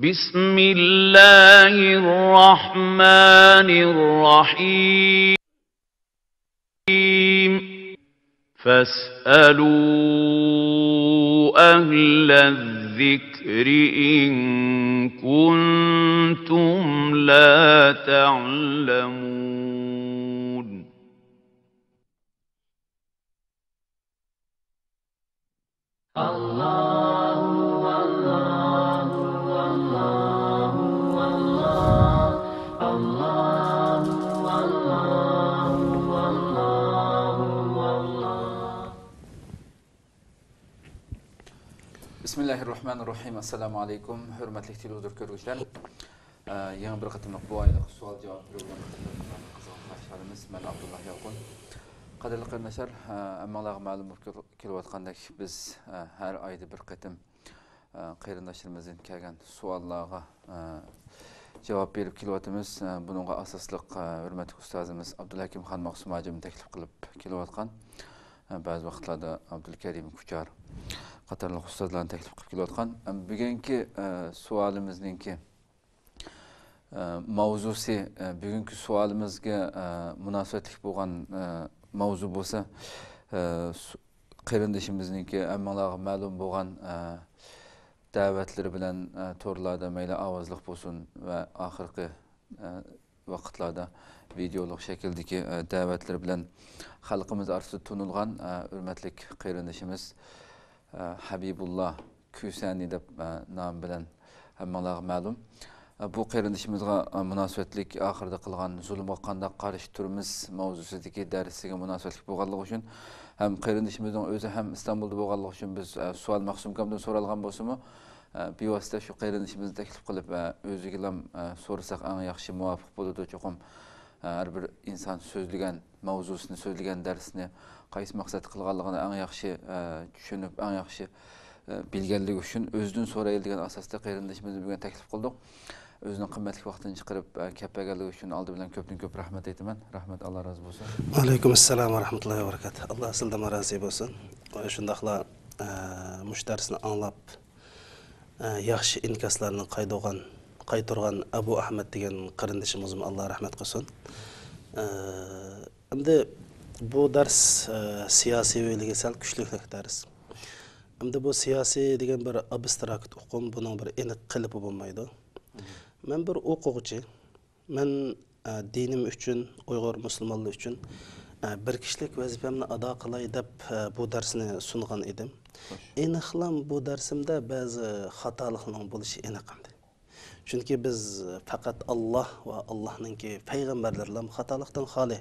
بسم الله الرحمن الرحيم فاسألوا أهل الذكر إن كنتم لا تعلمون Bismillahirrahmanirrahim. Assalamu alaikum. Hürmetli televizyon görüşler. Yeni bir katılmak bu aylık sual cevap programı katılımız ben Abdullah Yalqun. Qadirli qardaşlar, ammalar ma'lum kelayotgandek biz her ayda bir qatim qarindoshlarımızdan kelgan savollarga cevap berib kelyapmiz. Buningga asosliq hurmatli ustozimiz Abdulhakim Xon Maqsumajim taklif qilib kelayotgan. Ba'zi vaqtlarda Abdulkarim Kuchar qatorliq ustozlarni taklif qilib kelayotgan. Bugungi savolimizninki mavzusi bugungi savolimizga munosabatli bo'lgan mavzu bo'lsa, qarindoshimizningki ammalarga ma'lum bo'lgan da'vatlari bilan to'rlarda mayli ovozliq bo'lsin va oxirgi vaqtlarda videolik shakldagi da'vatlar bilan xalqimiz orasida tunilgan hurmatli qarindoshimiz Habibullah Kusani deb nom bilan hammalarga ma'lum. Bu qarindoshimizga munosabatlik oxirida qilgan zulmga qanday qarshi turimiz mavzusidagi darsiga munosabatli bo'lganligi uchun ham qarindoshimizning o'zi ham Istanbulda bo'lganligi uchun biz savol maqsumkamdan so'ralgan bo'lsa-mu, bevosita shu qarindoshimizni taklif qilib o'ziga ham so'rasak eng yaxshi muvofiq bo'ladi. Cho'qim har bir inson so'zlagan mavzusini, so'zlagan darsni qaysi maqsad qilganligini eng yaxshi tushunib, eng yaxshi bilganligi uchun o'zidan so'raydi degan asosda qarindoshimizni bugun taklif qildik. O'zining qimmatli vaqtini chiqarib kelganligi uchun oldi bilan ko'p rahmat aytaman. Rahmat, Alloh rozi bo'lsin. Alaykum assalom va rahmatullohi va barakatuh. Alloh sizdan rozi bo'lsin. Shundaqla mush darsni anglab yaxshi inkaslarni qaytargan Abu Ahmad degan qarindoshimizga Alloh rahmat qilsin. Endi bu dars siyosiy o'yliga sal kuchli dars. Endi bu siyosiy degan bir abstrakt uqum, buning bir aniq qilibi bo'lmaydi. Men bir o'quvchi, men dinim uchun, Uyg'ur musulmonligi uchun bir kishilik vazifamni ado qilay deb bu darsni sungan edim. Aniqlam bu darsimda ba'zi xatoliklar bo'lishi aniq edi. Chunki biz faqat Alloh va Allohningki payg'ambarlarlar xatolikdan xoli.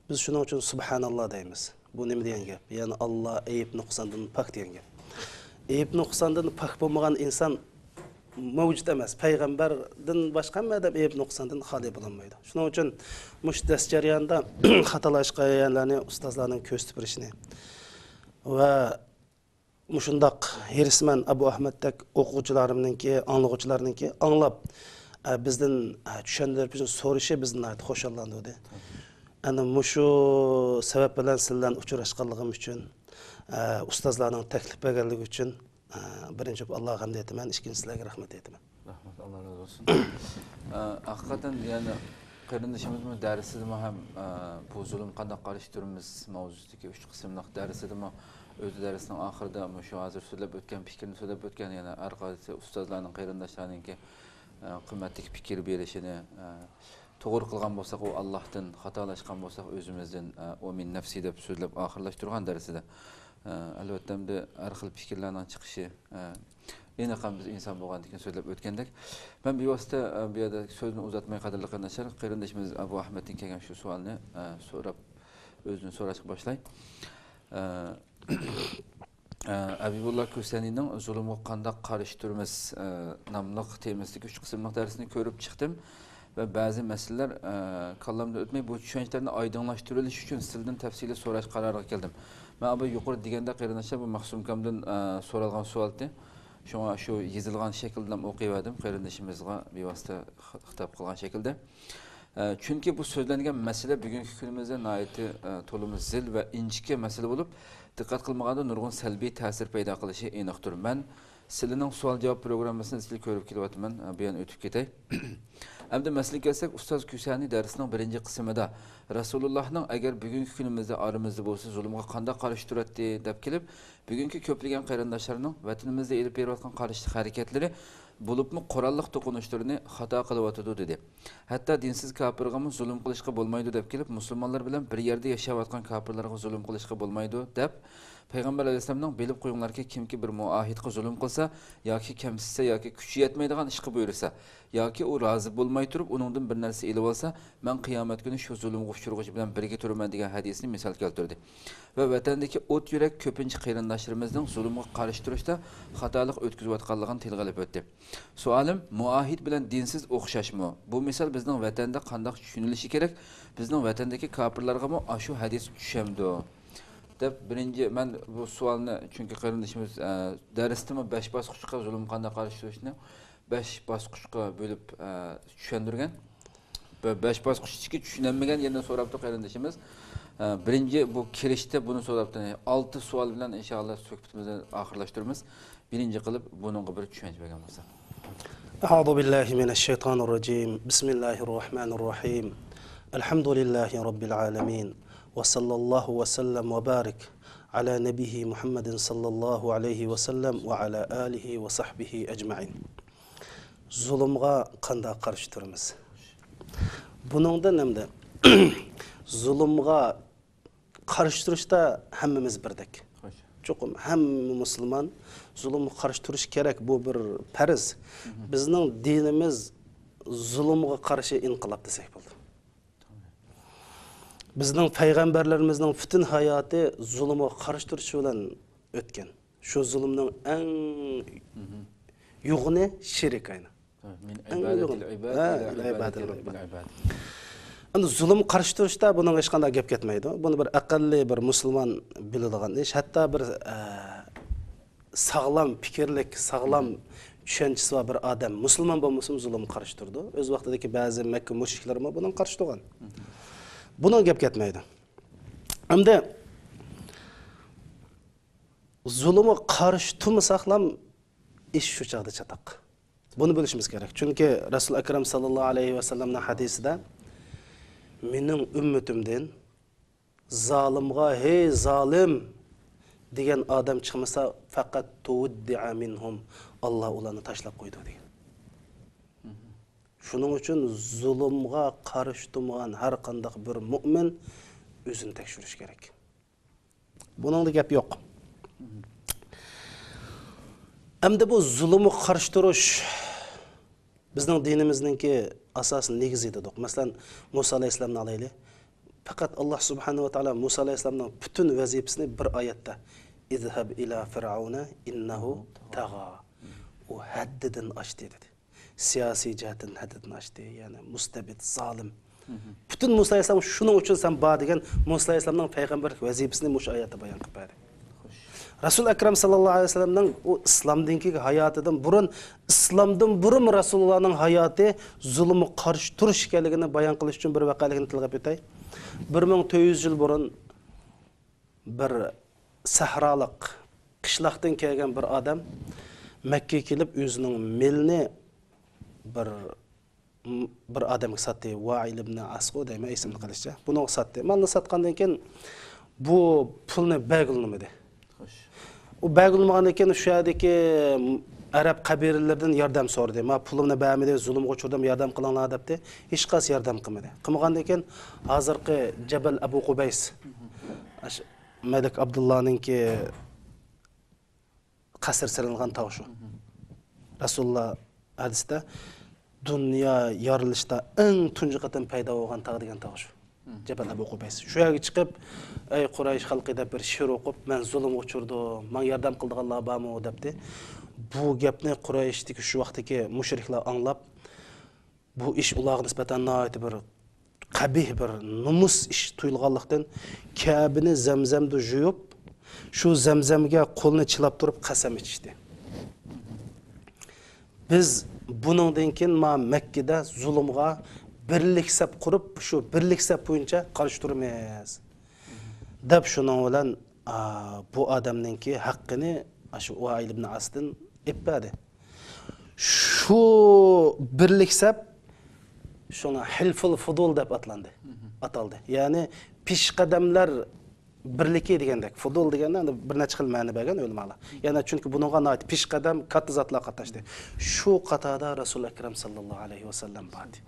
Biz shuning uchun subhanalloh deymiz. Bu nima degan gap? Ya'ni Alloh ayib nuqsondan pok degan gap. Ayib nuqsondan pok bo'lmagan inson mavjud emas. Payg'ambardan boshqa madam ayib nuqsondan xoli bo'lmaydi. Shuning uchun mush dars jarayonida xatolashganlarni ustozlarning ko'rsatib berishini va mushundaq hirisman Abu Ahmaddak o'quvchilarimningki, anglag'uvchilarningki anglab bizdan tushuntirib so'rashi bizni xo'shallandirdi. Ana mushu sabab bilan sizlarni uchrashganligim uchun, ustozlarning taklif berganligi uchun birinchi Allohga hamd aytaman, ikkinchi sizlarga rahmat aytaman. Rahmat, Alloh rozi bo'lsin. Haqiqatan yani qarindoshimizning darsida ham bu zulm qanday qarshi turimiz mavzusidagi 3 qismliq darsida o'z darsining oxirida shu hozir so'zlab o'tgan fikrni so'zlab o'tgan, yana orqasi ustozlarning qarindoshlarininki qimmatli fikr berishini to'g'ri qilgan bo'lsak, u Allohdan, xatolashgan bo'lsak o'zimizdan o min nafsi deb so'zlab oxirlashtirgan darsida albatta har xil fikrlarning chiqishi yana ham biz inson bo'lganligini so'zlab o'tgandek. Men bevosita bu yerda so'zni uzatmay qadrli qarindoshlar, qarindoshimiz Abu Ahmaddan kelgan shu savolni so'rab o'zidan so'rashga boshlay. Habibullah Kusanining zulmga qanday qarshi turimiz nomli temasidagi 3 qismliq darsini ko'rib chiqdim va ba'zi masalalar kallamda o'tmay bu tushunchalarni oydinlashtirilishi uchun sizdan tafsili so'rash qaroriga keldim. Men bu yuqori deganda qarindoshlar bu Maqsumkamdan so'ralgan savolni shunga shu yozilgan shaklda o'qiyverdim qarindoshimizga bevosita xitob qilgan shaklda. Chunki bu so'zlangan masala bugungi kunimizda nihoyatda to'limiz zil va inchikka masala bo'lib, diqqat qilmaganda nurg'un salbiy ta'sir paydo qilishi aniqdir. Men Sizlarning savol-javob programmasini izlab ko'rib kelyapman. Bu yana o'tib ketay. Endi masalaga kelsak, ustoz Kusani darsining birinchi qismida Rasulullohning agar bugungi kunimizda aramizda bo'lsa, zulmga qanday qarshi turadi deb kelib, bugungi ko'plagan qarindoshlarning vatanimizda elib berayotgan qarshi harakatlari bo'libmi qurolliq to'qinishlarni xato qilyotdi dedi. Hatto dinsiz kafirga zulm qilishga bo'lmaydi deb kelib, musulmonlar bilan bir yerda yashayotgan kafirlarga zulm qilishga bo'lmaydi deb Peygamber Aleyhisselam'dan bilib qo'yinglarki, kimki bir muahidga zulm qilsa yoki kamsitsa yoki kuchi yetmaydigan ishga buyursa yoki u rozi bo'lmay turib uningdan bir narsa elib olsa, men qiyomat kuni shu zulmga uchirg'uchi bilan birga turaman degan hadisni misol keltirdi. Va vatandagi o't yurak ko'pincha qarindoshlarimizning zulmga qarshi turishda xatolik o'tkazayotganligini tilga olib o'tdi. Savolim, muahid bilan dinsiz o'xshashmi? Bu misol bizning vatanda qanday tushunilishi kerak? Bizning vatandagi kafirlarga ham shu hadis tushamdi. Deb birinchi men bu savolni chunki qarindoshimiz darsdami 5 bosqichga zulm qanday qarshi turishni 5 bosqichga bo'lib tushundirgan. Va 5 bosqichga tushunmagan yerdan so'rabdi qarindoshimiz. Birinchi bu kirishda buni so'rabdi. 6 savol bilan inshaalloh suhbatimizni oxirlashtiramiz. Birinchi qilib buningga bir tushuncha bergan bo'lsa. A'udhu billahi minash shaytonir rojim. Bismillahir rohmanir rohim. Alhamdulillahi robbil alamin. وصلى الله وسلم وبارك على نبيه محمد صلى الله عليه وسلم وعلى آله وصحبه أجمعين. Zulümga qanday qarshi turamiz? Buningdan hamda zulümga qarshi turishda hammamiz birdek. Cho'qim hamma musulmon zulümga qarshi turish kerak, bu bir farz. Bizning dinimiz zulümga qarshi inqilob desak bo'ladi. Bizning payg'ambarlarimizning butun hayoti zulmga qarshi turish bilan o'tgan. Shu zulmning eng yo'g'ini shirik ayni. Endi zulm qarshi turishda buning hech qanday gap ketmaydi. Buni bir aqlli bir musulmon biladigan ish, hatto bir sog'lom fikrlik, sog'lom tushunchasi va bir odam musulmon bo'lmasa zulm qarshi turdi. O'z vaqtidagi ba'zi Makka mushriklar ham bundan qarshi turgan. Bunun gap ketmaydi. Endi zulmga qarshi turmasak ham ish shu chaqda chataq. Buni bilishimiz kerak. Chunki Rasul akram sallallohu alayhi va sallamning hadisida mening ummatimdan zolimga hey zolim degan odam chiqmasa faqat tuwdi'a minhum, Alloh ularni tashlab qo'ydi degan. Shuning uchun zulmga qarshi turgan har qanday bir mu'min o'zini tekshirish kerak. Buningda gap yo'q. Endi bu zulmga qarshi turish bizning dinimizningki asosan negizi dedik. Masalan, Musa alayhisolamni alaylik. Faqat Alloh subhanahu va taolo Musa alayhisolamning butun vazifasini bir oyatda izhab ila fir'auna innahu tagha. U haddidan oshdi dedi. Siyasi jihatdan haddidan oshdi, ya'ni mustabid, zolim. Butun Musa alayhisolam shuning uchun sen bor degan Musa alayhisolamning payg'ambarlik vazifasini mush oyatda bayon qilib berdi. Rasul akram sallallohu alayhi vasallamning o islomdagi hayotidan burun, islomdan burun Rasulullohning hayoti zulmga qarshi turish ekanligini bayon qilish uchun bir voqealikni tilga o'tay. 1400 yil burun bir sahrolik qishloqdan kelgan bir odam Makka ga kelib o'zining milni bir odamga sotdi. Va'il ibn Asqo deyman ismini qilishcha. Buni sotdi. Malni sotgandan keyin bu pulni bag'ilnimadi. U bag'ilmagandan keyin shu yerdagi arab qabilalardan yordam so'radi. Men pulimni bermadi, zulmga uchirdim, yordam qilinglar debdi. Hech qaysi yordam qilmadi. Qilmagandan keyin hozirgi Jabal Abu Qubays Malik Abdullohninki qasr sirilgan tog' shu. Rasululloh hadisda dunyo yorilishda eng tunji qatam paydo bo'lgan tog' degan tog' shu. Jabal Abu Qubays. Shu yerga chiqib, ey Quraysh xalqi deb bir she'r o'qib, men zulm uchirdim, men yordam qildiganlar bormi debdi. Bu gapni Qurayshdagi shu vaqtdagi mushriklar anglab, bu ish ularga nisbatan nihoyat bir qabih bir numus ish tuyulganlikdan Ka'bani Zamzamda yuvib, shu Zamzamga qo'lni chilab turib qasam ichishdi. Biz buningdan keyin Makkada zulmga birlik sap qurib, shu birlik sap bo'yicha qarshi turamiz. Deb shuning bilan bu odamningki haqqini shu Va'il ibn Asdan Epadi. Şu birlik sep şuna hilful fudul deb ataldı. Yani pishqadamlar birligi degandek. Fudul deganda bir necha xil ma'no bergan o'lmoqlar. Yana chunki bunga oid pishqadam katta zotlar qatnashdi. Shu qatorda Rasul akram sallallohu alayhi vasallam bordi.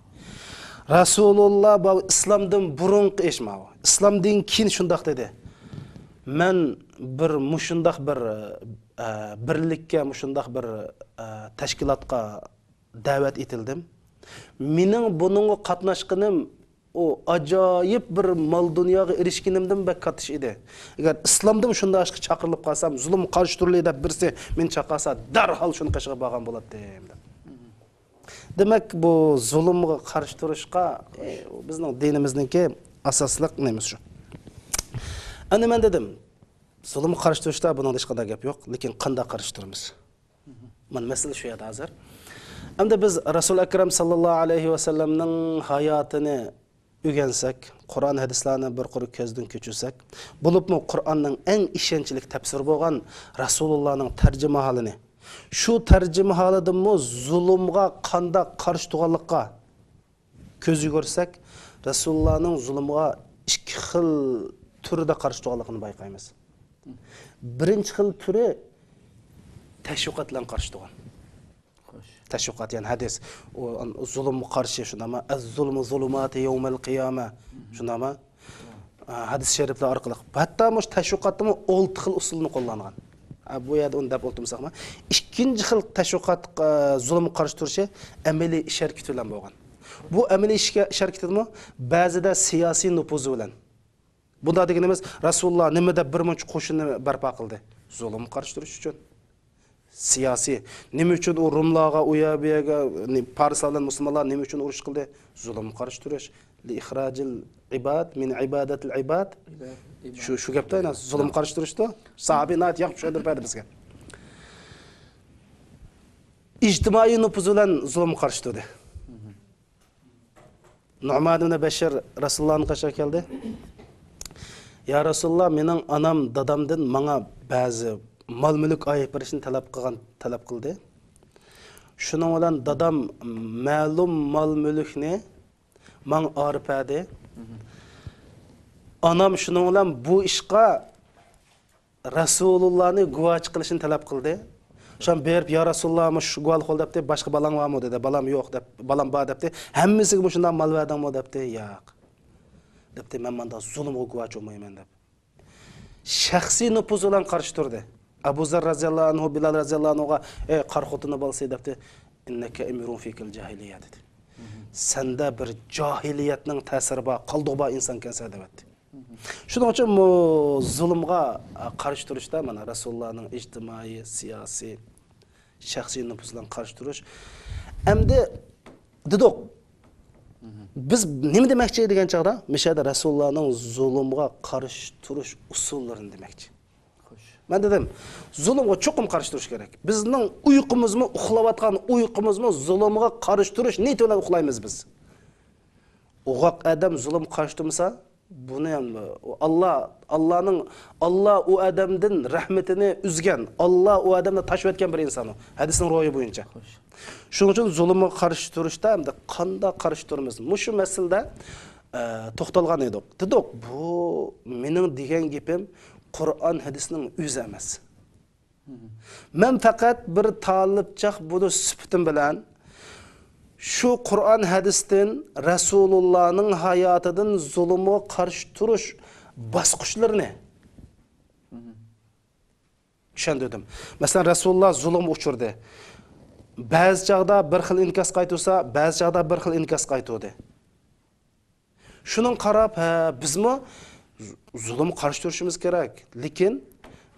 Rasululloh bu islomdan burunqi eshmavi. Islomdan keyin shundoq dedi. Men bir mushundoq bir birlikka, mushundoq bir tashkilotga da'vat etildim. Mening buningga qatnashqinim o ajoyib bir mol dunyoga erishganimdan bak katish edi. Agar islomda shunda ashqi chaqirilib qolsam, zulm qarshi turli deb birsi men chaqasa, darhol shuni qishga borgan bo'lardim. Demak, bu zulmga qarshi turishga bizning dinimizningki asosliq nemiz shu. Ana men dedim, zulmga qarshi turishda buning hech qanday gap yo'q, lekin qanday qarshi turamiz? Men masala shu yerda hozir. Endi biz Rasul akram sallallohu alayhi vasallamning hayotini öğensek, Kur'an hadislerini bir kuru közden keçirsek, bulup mu Kur'an'ın en işençilik tefsiri boğan Resulullah'ın tercüme halini, şu tercüme halıdın mı zulümga, kanda, karşı tuğallıkka közü görsek, Resulullah'ın zulümga iki xil türde karşı tuğallıkını baykayımız. Birinci xil türü teşviqatla karşı tuğan. Teşviqat yani hadis o zulüm karşı şunda ama az-zulmu zulumati yevmel kıyame şunda ama hadis şerifler arkalık. Hatta muş teşviqatı mı 6 xil usulunu kullangan. Bu yerda onu dep oltumsak mı? İkinci xil teşviqat zulüm karşı turuşu ameli iş hareketi bilen bolgan. Bu ameli iş hareketi mi? Bazıda siyasi nüfuzu bilen. Bunda degenimiz Rasulullah nimede bir muncha qo'shinni barpo qildi? Zulüm karşı turuş uchun. Siyasi. Nima uchun u Rumlarga, Uyabiyaga, Parislardan musulmonlar nima uchun urush qildi? Zulm qarshi turish. Li ikhrajil ibad min ibadatil ibad. Shu gapda yana zulm qarshi turishda sahabiyat yaxshi tushuntirib berdi bizga. İctimai nüfuz bilan zulm qarshi turdi. Nu'man ibn Bashir Rasulullahning qashiga keldi. Ya Rasulullah, mening anam dadamdan menga ba'zi mal mülk ayıp berishni talab qildi. Shuning bilan dadam ma'lum mal mülkni men arpadi. Anam shuning bilan bu ishga Rasulullahni guvoch qilishni talab qildi. Şan berip ya Rasulullah shu guvoh qil debdi, boshqa balang bormi dedi. Balam yo'q deb, balam bor debdi. Hammasiga shundan mal verdingmi debdi. Yo'q. Debdi, men menda zulmga guvoch olmayman deb. Shaxsiy nüfuz bilan qarshi turdi. Abu Zar raziyallahu anhu, Bilal raziyallahu anhuga qar xotini bo'lsa debdi, innaka emirun fikil jahiliya dedi. Senda bir jahiliyatning ta'siri bor, qaldiq bor inson kansa debdi. Shuning uchun zulmga qarshi turishda mana Rasulullohning ijtimoiy, siyosiy, shaxsiy nüfuz bilan qarshi turish. Endi dedik, biz nima demoqchi degan chaqda, mishada Rasulullohning zulmga qarshi turish usullarini demoqchi. Ben dedim, zulümge çokum karşı duruş gerek. Bizning uyqumuzmu, uxlayotgan uyqumuzmu zulümge karşı duruş niyet bilan uxlaymiz biz. Uğaq adam zulüm karşı durmasa, bunu ham Allah o adamdan rahmetini üzgen, Allah o adamni tashib etgan bir insan o. Hadisning ro'yi bo'yicha. Shuning uchun zulümge karşı duruşda hamda qanday qarshi turamiz? Mushu masalada to'xtalgan edik. Dedik, bu mening degan gapim Kur'an hadisinin özü emas. Men faqat bir talibçaq bunu sifatim bilan şu Kur'an hadisdan Rasulullah'ning hayotidan zulmga qarshi turish bosqichlarini tushundirdim. Masalan, Rasululloh zulm uchirdi. Ba'zi chaqda bir xil inkas qaytursa, ba'zi chaqda bir xil inkas qayturdi. Shuning qarab, bizmi zulüm qarshi turishimiz kerak. Lekin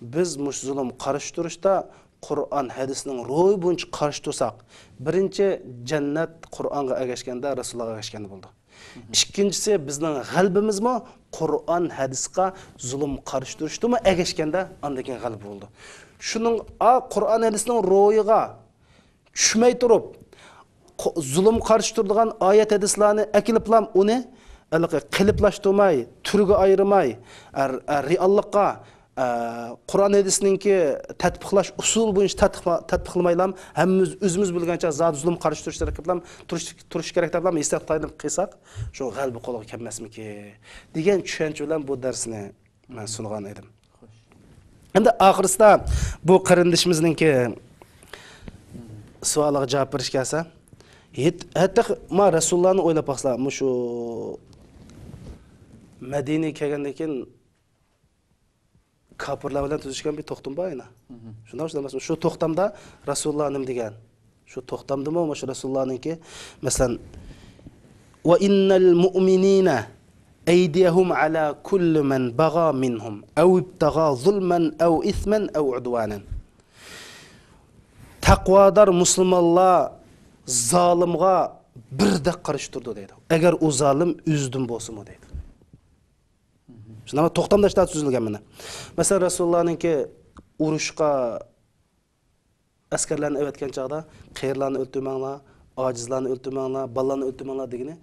biz mush zulüm qarshi turishda Qur'on hadisning ro'y bo'yicha qarshi tursak, birinchi jannat Qur'onga ergashganda Rasulullohga ergashganda bo'ldi. Ikkinchisi bizning g'albimizmi Qur'on hadisga zulüm qarshi turishdimi ergashganda andakin g'alb bo'ldi. Shuning Qur'on hadisning ro'yiga tushmay turib, zulüm qarshi turadigan oyat hadislarni akiliblam uni qiliplashtirmay, turga ayırmay, reallikqa Qur'on hadisninki tatbiqlash usul bo'yicha tatbiqlamaylam, hammamiz o'zimiz bilgancha zot zulm qarshi turish kerak deb eslatib qilsak, shu g'albi qo'lga kelmasmiki degan tushuncha bilan bu darsni men sungan edim. Endi oxirisida bu qarindishimizningki savoliga javob berish kelsa, hatto ma Rasulullohni o'ylab baqsam, shu Madinaga kelgandan keyin kapırlar bilan tuzishgan bir to'xtam bor edi. Shunday shu to'xtamda Rasululloh nima degan? Shu to'xtamdimi shu Rasulullohninki, masalan, va innal mu'minina aydiyahum ala kulli man bagha minhum aw ibtagha zulman aw ithman aw udwanan. Taqvodor musulmonlar zolimga birdek qarshi turdi deydi. Agar u zolim o'zdim bo'lsa-mu deydi. Shunday to'xtamda ishlar tuzilgan mana. Masalan, Rasulullohninki urushga askarlarni evatgan chaqda qeyrlarni o'ltirmanglar, ojizlarni o'ltirmanglar, balalarni o'ltirmanglar degani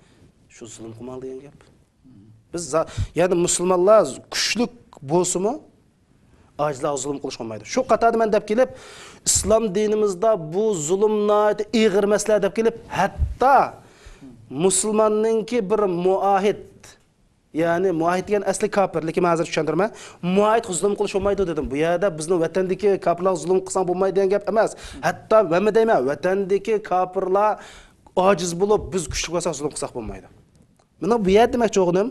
shu zulm qilmang degan gap. Biz ya'ni musulmonlar kuchli bo'lsa-mu ojizlar zulm qilish olmaydi. Shu qatorda men deb kelib, islom dinimizda bu zulmni ig'ir masala deb kelib, hatto musulmonninki bir muahid, yani muahid degan asli kafir, lekin men hozir tushuntirman. Muahid zulm qilish olmaydi dedim. Bu yerda bizning vatandagi kafirlar zulm qilsang bo'lmaydi degan gap emas. Hatto nima deyman, vatandagi kafirlar ojiz bo'lib, biz kuchli bo'lsak zulm qilsak bo'lmaydi. Mana bu yerda demoqchi o'g'lim,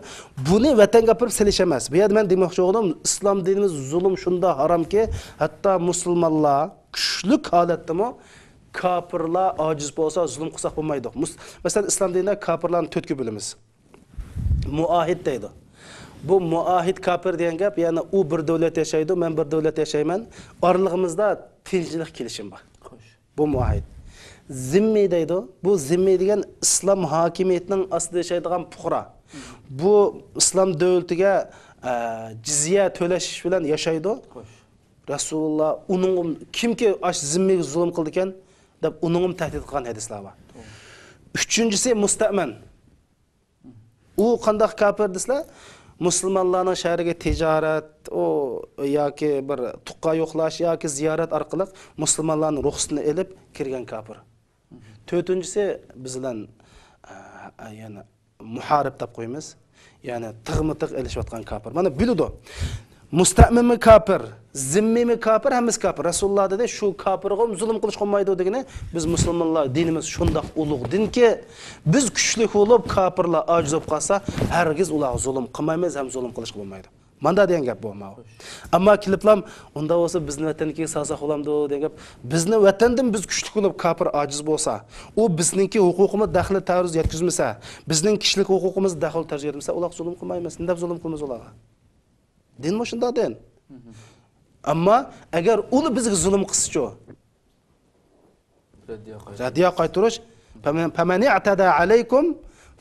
buni vatan gapirib silish emas. Bu yerda men demoqchi o'g'lim, islom dinimiz zulm shunda haromki, hatto musulmonlar kuchli holatdami kafirlar ojiz bo'lsa zulm qilsak bo'lmaydi. Masalan, islom dinida kafirlarni 4 ga bo'lamiz. Muahid deydi. Bu muahid kafir degan gap, ya'ni u bir davlat yashaydi, men bir davlat yashayman. Oralig'imizda tinchlik kelishim bor. Bu muahid. Zimmi deydi. Bu zimmi degan islom hokimiyatining ostida yashaydigan fuqaro. Bu islom davlatiga jizya to'lash bilan yashaydi. Rasululloh uning kimki ash zimmiga zulm qildi ekan deb uning tahdid qilgan hadislar bor. Uchinchisi musta'man. U qanday kafir deslar? Musulmonlarning shahriga tijorat, yoki bir tuqqa yo'qlash yoki ziyorat orqali musulmonlarning ruxsatini olib kirgan kafir. To'rtinchisi bizdan yana muharib deb qo'yamiz. Ya'ni tig'mi-tig' elishayotgan kafir. Mana biladi. Musta'minmi kafir, zimmimi kafir, hammasi kafir. Rasululloh dedi, shu kafirga zulm qilish olmaydi degani, biz musulmonlar dinimiz shundoq ulug' dinki, biz kuchli bo'lib kafirlar ojiz bo'lib qolsa, hargiz ular zulm qilmaymiz, ham zulm qilish bo'lmaydi. Manda degan gap bo'lmaydi. Ammo kiliplam unda bo'lsa bizni vatanga salsa qo'lamdi degan gap. Bizni vatandan biz kuchli bo'lib kafir ojiz bo'lsa, u bizningki huquqimiz daxli ta'ruz yetkazmasa, bizning kishilik huquqimiz daxil ta'ruz yetkazmasa, ular zulm qilmaymiz. Nima zulm qilamiz ularga? Din mi şunda den? Ama eğer ulu bizga zulm qilsa-chu, raddiya qaytirish, "Famani atada alaykum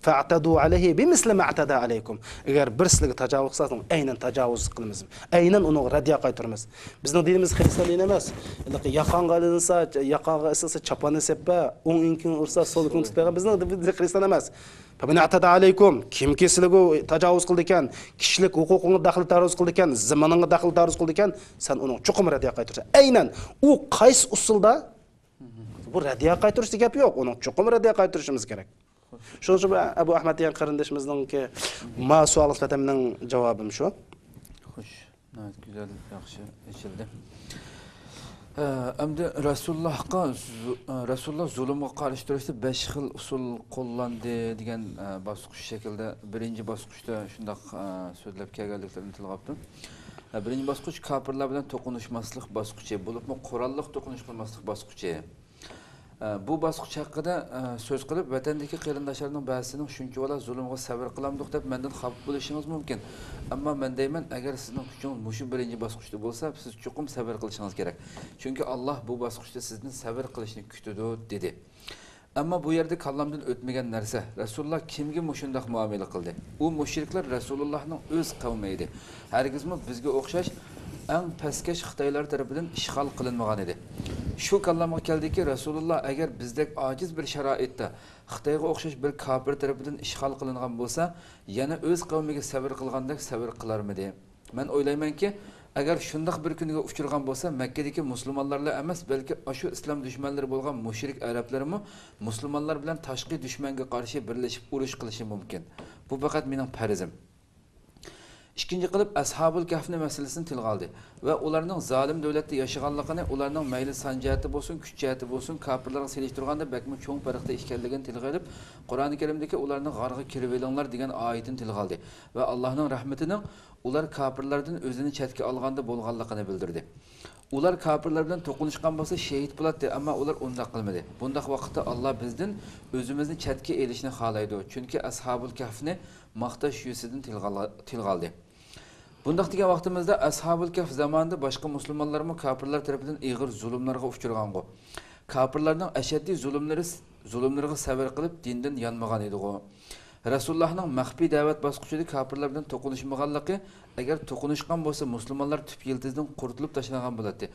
fa'tadu alayhi bimisli ma atada alaykum." Eğer bir sizga tajovuz qilsangiz, aynan tajovuz qilamiz. Aynan uni raddiya qaytiramiz. Bizning dinimiz Xristian dini emas. Yaqonga ilinsa, yaqonga isilsa chapani seppa, o'ng inkin ursa, so'l inkin tutmagan bizning dinimiz Xristian emas. Famani atada alaykum, kimki sizga tajovuz qildi ekan, kishilik huquqingga daxl ta'ruz qildi ekan, zamoningga daxl ta'ruz qildi ekan, sen uni chuqur raddiya qaytirsan. Aynan u qaysi usulda bu raddiya qaytirish gap yo'q, uni chuqur raddiya qaytirishimiz kerak. Shuning uchun Abu Ahmad degan qarindishimizning ma savol fatamning javobim shu. Xo'sh, nəhayət güzel, yaxşı eşildi. Endi Rasulullah zulmga qarshi turishda 5 xil usul qo'llandi degan bosqich shaklda birinchi bosqichda shundoq so'zlab kelganliklarini tilg'abdim. Birinchi bosqich kafirlar bilan to'qinishmaslik bosqichi, bo'libmi qurolliq to'qinish qilmaslik bosqichi. Bu bosqich haqida so'z qilib, vatandagi qarindoshlarning ba'zisining shuncha valla zulmga sabr qilamdiq deb mendan xafa bo'lishingiz mumkin. Ammo men deyman, agar sizning kuchingiz mushu birinchi bosqichda bo'lsa, siz chuqur sabr qilishingiz kerak. Chunki Alloh bu bosqichda sizni sabr qilishni kutadi dedi. Ammo bu yerda kallamdan o'tmagan narsa, Rasululloh kimga mushundaq muomala qildi? U mushriklar Rasulullohning o'z qavmi edi. Hargizmi bizga o'xshash eng pastkash Xitoylar tomonidan ishg'ol qilinmagan edi. Shu kallamga keldiki, Rasululloh agar bizdek ojiz bir sharoitda Xitoyga o'xshash bir kafir tomonidan ishg'ol qilingan bo'lsa, yana o'z qavmiga sabr qilgandek sabr qilarmidi? Men o'ylaymanki, Agar shundoq bir kunga uchirgan bo'lsa, Makkadagi musulmonlarla emas, balki shu islom dushmanlari bo'lgan mushrik arablarmi musulmonlar bilan tashqi dushmanga qarshi birlashib urush qilishi mumkin. Bu faqat mening farzim. İkinci qilib Ashabul Kahfni masalasini tilga oldi va ularning zolim davlatda yashaganligini, ularning mayli son jihati bo'lsin, kuch jihati bo'lsin, kofirlarga selishtirganda bakmi cho'ng farqda ekanligini tilga olib, Qur'oni Karimdagi ularning g'arg'i kirib elinglar degan oyatini tilga oldi va Allohning rahmatining ular kofirlardan o'zini chetga olganda bo'lganligini bildirdi. Ular kofirlar bilan to'qinishgan bo'lsa shahid bo'ladi, ammo ular undaq qilmadi. Bundaq vaqtda Alloh bizdan o'zimizni chetga elishni xohlaydi, chunki Ashabul Kahfni maqtash yusidan tilga oldi. Bundaq degan vaqtimizda Ashabul Kahf zamonida boshqa musulmonlarmi kofirlar tomonidan ig'ir zulmlarga uchragan-ku. Kofirlarning ashaddiy zulmlariga sabr qilib dindan yanmagan edi-ku. Rasulullohning maxfiy da'vat bosqichida kofirlar bilan to'qinishmaganligi, agar to'qinishgan bo'lsa musulmonlar tüp yıldızdan qurtilib tashlagan bo'ladi.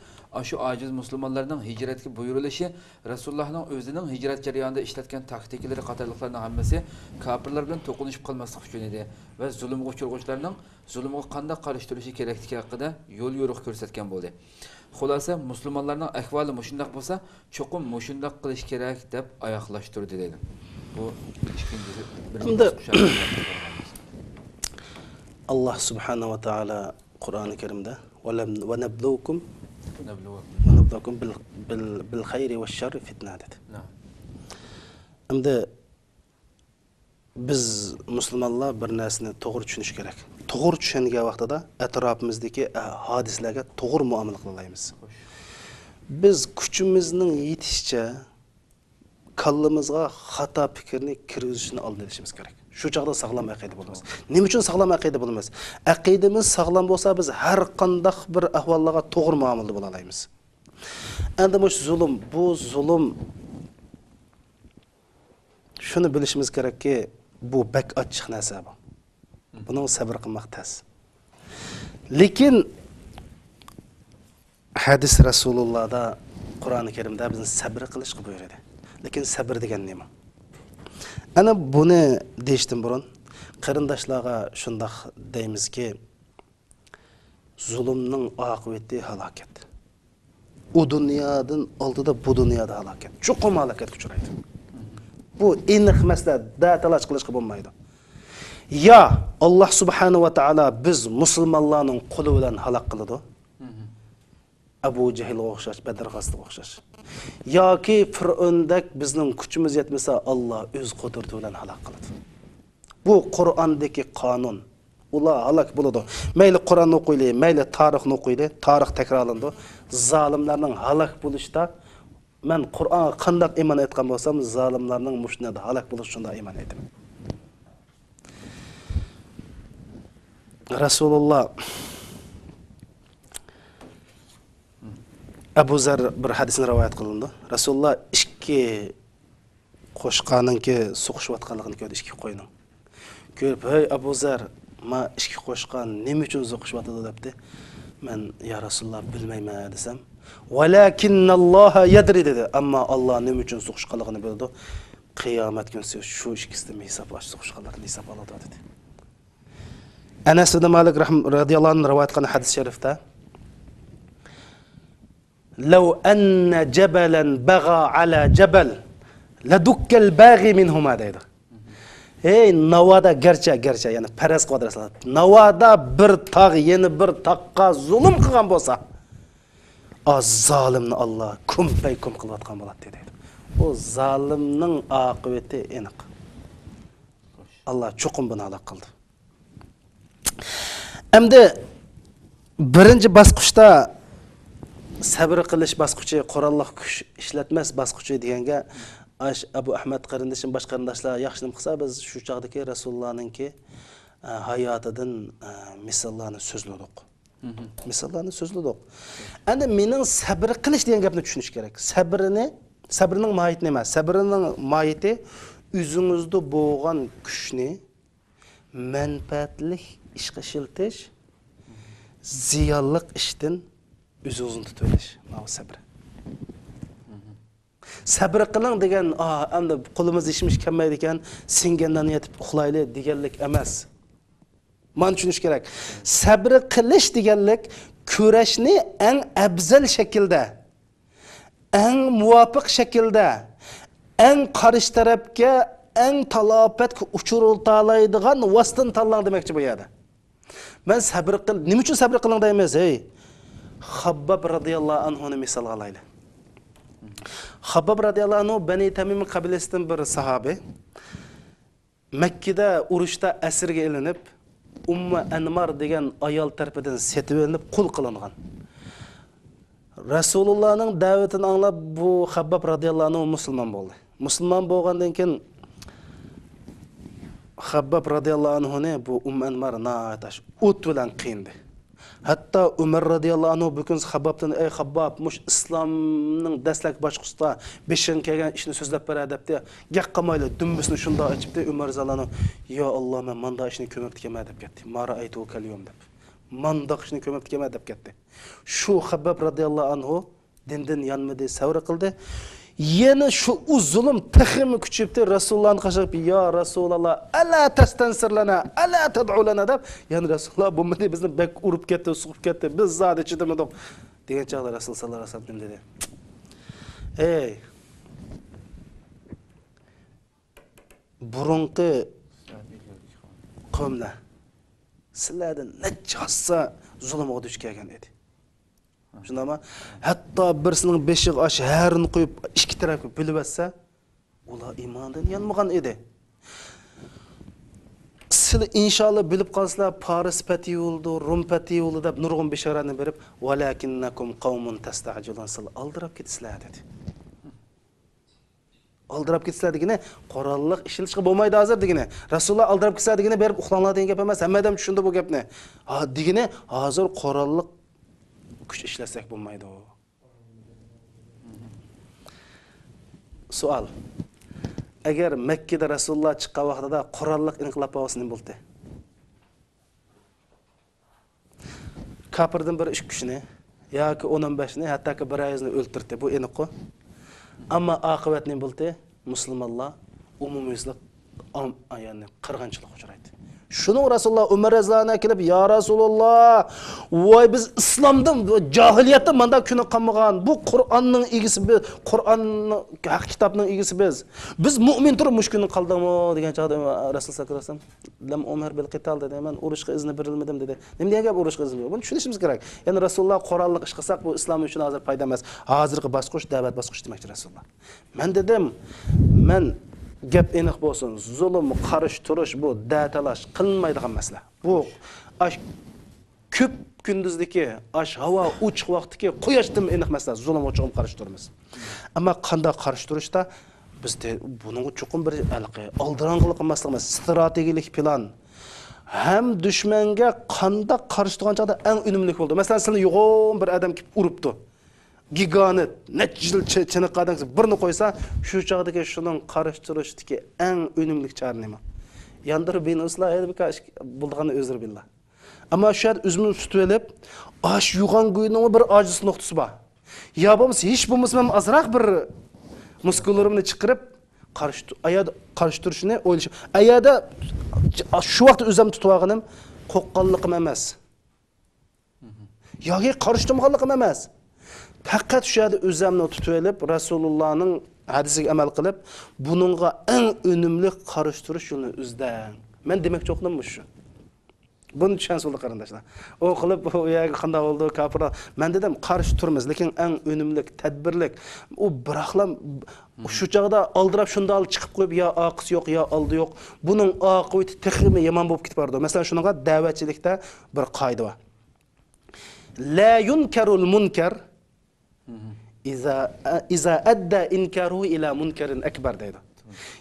Shu ojiz musulmonlarning hijratga buyurilishi, Rasulullohning o'zining hijrat jarayonida ishlatgan taktikalari qatorliqlarning hammasi kofirlar bilan to'qinishib qolmaslik uchun edi va zulmga uchiruvchilarning zulmga qanday qarshi turishi kerakligi haqida yo'l yo'riq ko'rsatgan bo'ldi. Xulosa musulmonlarning ahvoli mushundaq bo'lsa, cho'qim mushundaq qilish kerak deb oyoqlashtirdi dedi. Bu Allah subhanahu wa ta'ala Qur'oni Karimda va nabluukum bil khayri va sharri fitna dedi. Endi biz musulmonlar bir narsani to'g'ri tushunish kerak. To'g'ri tushungan vaqtida atrofimizdagi hodisalarga to'g'ri muomala qilaymiz. Biz kuchimizning yetishicha kallamızga xata fikirni kirgizishni olishimiz kerak. Shu chaqda sog'lom aqida bo'lamiz. Nima uchun sog'lom aqida bo'lamiz? Aqidamiz sog'lom bo'lsa biz har qanday bir ahvollarga to'g'ri muomala bo'la olamiz. Endi bu zulm shuni bilishimiz kerakki, bu bak ochiq narsa bu. Buning sabr qilmoq tez. Lekin hadis Rasulullohda Qur'oni Karimda bizni sabr qilishga buyuradi. Lekin sabr degan nima? Ana buni deyishdan burun qarindoshlarga shundoq deymizki, zulmning oqibati halokat. U dunyodan oldida bu dunyoda halokat. Chuqur halokatga uchraydi. Bu aniq masala, da talash qilishga bo'lmaydi. Ya Allah subhanahu wa ta'ala biz musulmonlarning qo'li bilan halok qiladi. Abu Jahl o'xshash, Badr g'azotida o'xshash. Yoki Fir'aundak bizning kuchimiz yetmasa Alloh o'z qudrati bilan halok qiladi. Bu Qur'ondagi qonun. Ular halok bo'ladi. Mayli Qur'onni o'qiylik, mayli tarixni o'qiylik, tarix takrorlandi. Zolimlarning halok bo'lishda men Qur'onga qanday iymon etgan bo'lsam, zolimlarning mushnada halok bo'lishi shunday iymon etaman. Rasululloh Abu Zar bir hadisni rivoyat qilindi. Rasululloh ikki qo'shqonninki so'qishayotganligini ko'rdi, ikki qo'yning. Ko'rib, "Hey Abu Zar, men ikki qo'shqon nima uchun so'qishyapti?" debdi. Men "Ya Rasululloh bilmayman" desam, "Valakinnalloha yadri" dedi. Ammo Alloh nima uchun so'qishganligini bildi. Qiyomat kuni shu ikkisini hisoblash so'qishganlarni hisob oladi dedi. Anas ibn Malik radhiyallohu anhu rivoyat qilgan hadis sharifda لو أن جبلا بغى على جبل لدك الباغي منهما dedi. Hey navada gerçe yani paraz qudrasi. Navada bir tağ yeni bir taqqa zulm qilgan bo'lsa, az zalimni Alloh kumpay kum qilayotgan bo'ladi dedi. O zalimning oqibati aniq. Alloh chuqur buni halok qildi. Endi birinchi bosqichda sabr qilish bosqichi, qurolliq kuch ishlatmas bosqichi deganga Abu Ahmad qarindishim boshqa qarindoshlar yaxshilik qilsa, biz shu chaqdagi Rasulullohninki hayotidan misollarni so'zladik. Misollarni so'zladik. Endi mening sabr qilish degan gapni tushunish kerak. Sabrning mohiyati nima? Sabrning mohiyati o'zingizda bo'lgan kuchni manfaatli ishga ishiltish, ziyonli ishdan o'zingizni tutib olish. Mana sabr. Sabr qiling degan, endi qo'limiz ishimiz kelmaydi ekan, singandan yetib uxlayli deganlik emas. Mana tushunish kerak. Sabr qilish deganlik kurashni eng afzal shaklda, eng muvofiq shaklda, eng qarshi tarafga eng talafotga uchirolmaydigan vositani tanlang demoqchi bu yerda. Men sabr qil, nima uchun sabr qiling deymiz? Ey, Xabbab radhiyallohu anhuni misol olaylik. Xabbab radhiyallohu anhu Bani Tamim qabilasidan bir sahabi. Makkada urushda asirga ilinib, Umma Anmar degan ayol tarafidan setib olinib qul qilingan. Rasulullahning da'vatini anglab bu Xabbab radhiyallohu anhu musulmon bo'ldi. Musulmon bo'lgandan keyin Xabbab radhiyallohu anhuni bu Anmar naatash o't bilan qiyindi. Hatta Umar radhiyallohu anhu bugün Xabbabdan ey Xabbab, mush islomning dastlak boshqusida beshin kelgan ishni so'zlab bera debdi. Gaq qamayli dumbisini shunda ochibdi. Umar zalanu yo Alloh, men manda ishni ko'mib kema deb ketdi. Mara aytu kalyum deb. Manda ishni ko'mib kema deb ketdi. Shu Xabbab radhiyallohu anhu dindan yanmadi, savr qildi. Yana shu zulm taximi kuchibdi. Rasulullohni qashib ya Rasululloh ala tastansirlana ala tad'ulana deb, yani Rasululloh bu meni bizni bek urib ketdi, suqib ketdi. Biz zodi chidamadik degan chaqda Rasul sallallohu alayhi vasallam dedi. Ey burunqi qavmlar sizlardan necha zulmga duch kelgan edi. Shundami? Hatto birisining beshiga osh harini qo'yib ikki tarafga bo'lib atsa, ular iymondan yanmagan edi. Siz inshaalloh bilib qolsizlar, Paris pati bo'ldi, Rum pati bo'ldi deb nurg'un beshorani berib, "Valakinnakum qawmun tasta'jilun" sil aldirab ketisizlar dedi. Aldirab ketisizlar degine qurolliq ishilishga bo'lmaydi hozir degine. Rasululloh aldirab ketisizlar degine berib uxlanglar degan gap emas. Hamma odam tushundi bu gapni. Ha degine hozir qurolliq kuch ishlasak bo'lmaydi o. Savol. Agar Makka da Rasululloh chiqqan vaqtida qurolliq inqilob bo'lsa nima bo'ldi? Kafirdan bir 3 kishini yoki 15 ni, hattoki bir ayizni o'ldirdi. Bu aniq-ku. Ammo oqibat nima bo'ldi? Musulmonlar umumiylik yani qirg'inchilik uchraydi. Şunu Rasulullah Ömer raziyallohu kelib, "Ya Rasulullah, voy biz islomdan, jahiliyatda manda kuni qolmagan. Bu Qur'onning egisi biz, Qur'onning haq kitobning egisi biz. Biz mu'min turib mush kuni qoldimi?" degan chaqda Rasululloh sallallohu alayhi vasallam, "Lam umar bil qital" dedi. Men urushga izni berilmadim dedi. Nima degan gap urushga izni yo'q? Buni tushunishimiz kerak. Ya'ni Rasululloh qurolliq ish qilsak bu islom uchun hozir foyda emas. Hozirgi bosqich da'vat bosqichi demakchi Rasululloh. Men dedim, men gap aniq bo'lsin. Zulm, qarish turish bu datalash qilinmaydigan masala. Bu ash ko'p kunduzdagi ash havo uchiq vaqtdagi quyoshdan aniq masala. Zulm uchun qarish turimiz. Ammo qanday qarish turishda bizda buning chuqur bir aldirang'iliq masala emas, strategik plan. Ham dushmanga qanday qarish turgan chaqda eng unumli bo'ldi. Masalan, sizning yo'g'on bir odam kelib uribdi. Giganit, neçil çınıqadın birini qo'ysa, shu chaqdagi shuning qarashtirishdagi eng unumli chora nima? Yandırıb beni ıslah edib bulduğunu özür billah. Ama şu an üzümünü tutub elib, aş yuğan qo'yunun bir aciz noktası var. Ya bo'lmasa hech bo'lmasa men azroq bir muskullarimni chiqarib qarashtirishni o'ylashim. Ayada shu vaqt o'zim tutib olganim qo'qqanliqim emas. Yoki qarashtirmaganliqim emas. Faqat shu yerda o'zimni tutib elib, Rasulullahning hadisiga amal qilib, buningga eng unumli qarashtirish yo'lini izlang. Men demoqchi o'qdim shu. Buni tushunasizlar qarindoshlar. O qilib u yerga qanday bo'ldi, kafirlar. Men dedim, qarshi turmiz, lekin eng unumli, tadbirlik. U biroqlam shu chaqda aldirab shunda chiqib qo'yib, yo oqisi yo'q, yo oldi yo'q. Buning oqibati texmi yomon bo'lib ketib bordi. Masalan, shuningga da'vatchilikda bir qoida bor. La yunkarul munkar iza adda inkaruhu ila munkarin akbar deydi.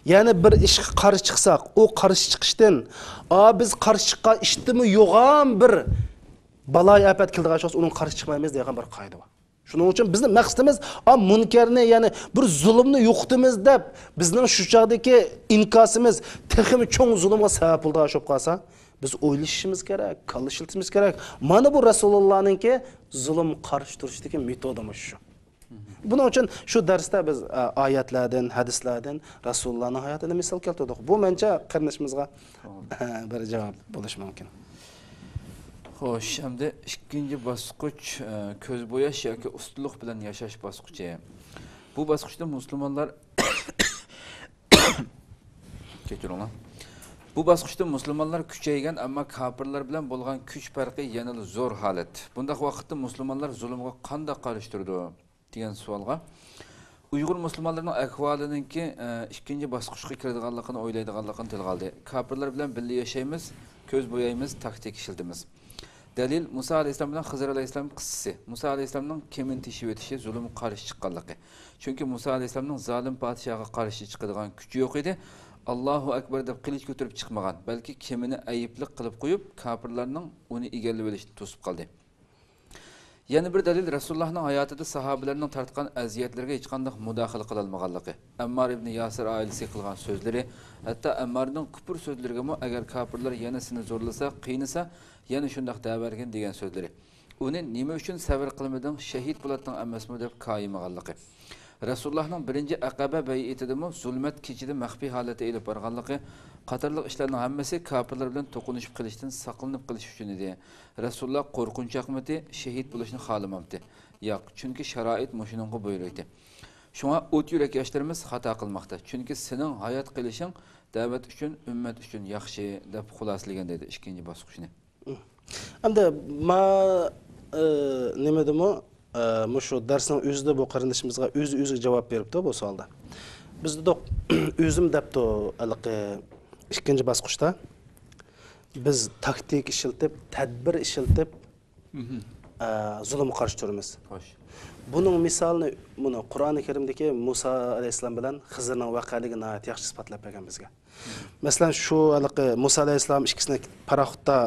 Yani bir ishga qarshi chiqsak, o qarshi chiqishdan, biz qarshi chiqqan ishdimi yo'g'on bir baloy afat keldigan shaxs uning qarshi chiqmaymiz degan bir qoida bor. Shuning uchun bizning maqsadimiz munkarni, ya'ni bir zulmni yo'qitimiz deb, bizning shu chaqdagi inkosimiz texmi cho'ng zulmga sabab bo'ldigan bo'lib qolsa, biz o'ylashimiz kerak, qilishimiz kerak. Mana bu Rasulullahninki zulm qarshi turishdagi metodimiz shu. Bunun için şu dersde biz ayetlerden, hadislerden Resulullah'ın hayatını misal keltirdik. Bu bence kardeşimizge bir cevap buluş mümkün. Xo'sh, endi ikkinchi bosqich ko'z bo'yash yoki ustunlik bilan yashash bosqichi. Bu bosqichda musulmonlar kechiringlar. Bu bosqichda musulmonlar kuchaygan, ammo kofirlar bilan bo'lgan kuch farqi yanada zo'r holat. Bundaq vaqtda musulmonlar zulmga qanday qarshi turdi degan savolga Uyg'ur musulmonlarining ahvolininki ikkinchi bosqichga kiradiganligini o'ylaydiganligini tilga oldi. Kofirlar bilan birga yashaymiz, ko'z bo'yaymiz, taktik ishlatamiz. Dalil Musa alayhissalom bilan Xizr alayhissalom qissasi. Musa alayhissalomning kemin teshib o'tishi zulmga qarshi chiqqanligi. Chunki Musa alayhissalomning zolim podshohga qarshi chiqadigan kuchi yo'q edi. Allohu akbar deb qilich ko'tarib chiqmagan, balki kemini ayiblik qilib qo'yib, kofirlarning uni egallab olishni to'sib qoldi. Yana bir dalil Rasulullohning hayotida sahobalarning tortgan aziyatlarga hech qanday mudohala qila olmaganligi. Ammar ibn Yasir oilasi qilgan so'zlari, hatto Ammarning kufr so'zlariga mo agar kofirlar yana seni zo'rlasa, qiynasa, yana shunday davargin degan so'zlari. Uni nima uchun sabr qilmading, shahid bo'lading emasmi deb qoyilmaganligi. Rasulullohning birinchi Aqaba bay'atidami zulmat kechida maxfiy holatda elib borganligi, qatorliq ishlarning hammasi kofirlar bilan to'qinishib qilishdan saqlanib qilish uchun edi. Rasululloh qo'rqinchaqmidi, shahid bo'lishni xohlamabdi. Yo'q, chunki sharoit mushuninga buyurdi. Shunga o't yurak yoshlarimiz xato qilmoqda. Chunki sening hayot qilishing da'vat uchun, ummat uchun yaxshi deb xuloslagan dedi ikkinchi bosqichni. Endi nima demo shu darsning o'zida bu qarindishimizga o'zi javob beribdi bu savolda. Biz dedik o'zim debdi ikkinchi bosqichda biz taktik ishlatib, tadbir ishlatib zulmga qarshi turamiz. Xo'sh. Buning misolini Qur'oni Karimdagi Musa alayhissalom bilan Xizrning voqeligini yaxshi isbotlab bergan bizga. Masalan, shu Musa alayhissalom ikkisini paraxotda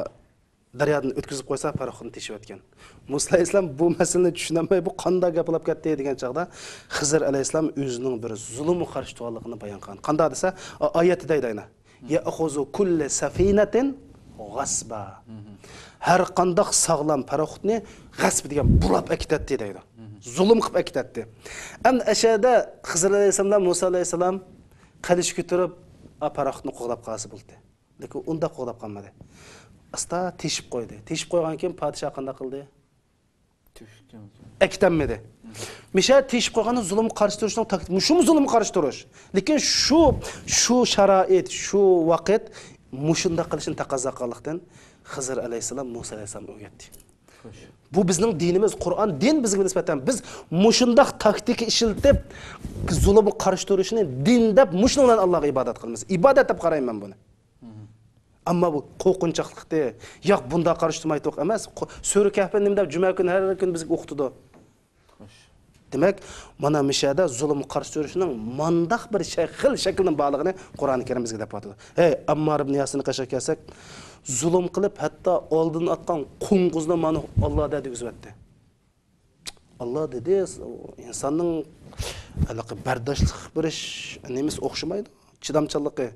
daryodan o'tkazib qo'ysa, paraxotni teshib o'tgan. Musa alayhissalom bu masalani tushunmay, bu qanday gap bo'lib ketdi degan chaqda Xizr alayhissalom o'zining bir zulmga qarshi turganligini bayon qilgan. Qanday desa, oyatida aytayna: "Ya'khuzu kulli safinatin g'asba." Har qanday sog'lom paraxotni g'asb degan bulab akitadi deydi. Zulm qilib akitadi. Endi ashada Xizr alayhissalom Musa alayhissalom qilish ko'tarib paraxotni qo'g'lab qolsa bo'ldi. Lekin unda qo'g'lab qolmadi. Asta teshib qo'ydi. Teshib qo'ygan keyin podshoh qanday qildi? Aktamadi. Misha teshib qo'yganda zulm qarshi turishning taktiği. Shu zulm qarshi turish. Lekin shu sharoit, shu vaqt mushunda qilishni taqozo qilganlikdan Xizr alayhissalom Musa alayhissalom o'rgatdi. Bu bizning dinimiz, Qur'on din bizga nisbatan biz mushundaq taktik ishlatib zulmga qarshi turishni din deb mushun bilan Allohga ibodat qilamiz. Ibodat deb qarayman buni. Ammo bu qo'rqinchaqlikda, yo'q bunda qarshi turmay to'q emas. Sura Kahfni nima deb juma kuni har kun bizga o'qitdi. Demak, mana mishada zulm qarshi turishning mandaq bir shaklning borligini Qur'oni Karim bizga deb aytadi. Hey, Ammar ibn Yasirni qashab kelsak, zulm qilib hatto oldin atgan qo'ng'izni mana Alloh dedi o'zbatdi. Alloh dedi, insonning bardoshlik berish nemiz o'xshamaydi, chidamchanligi.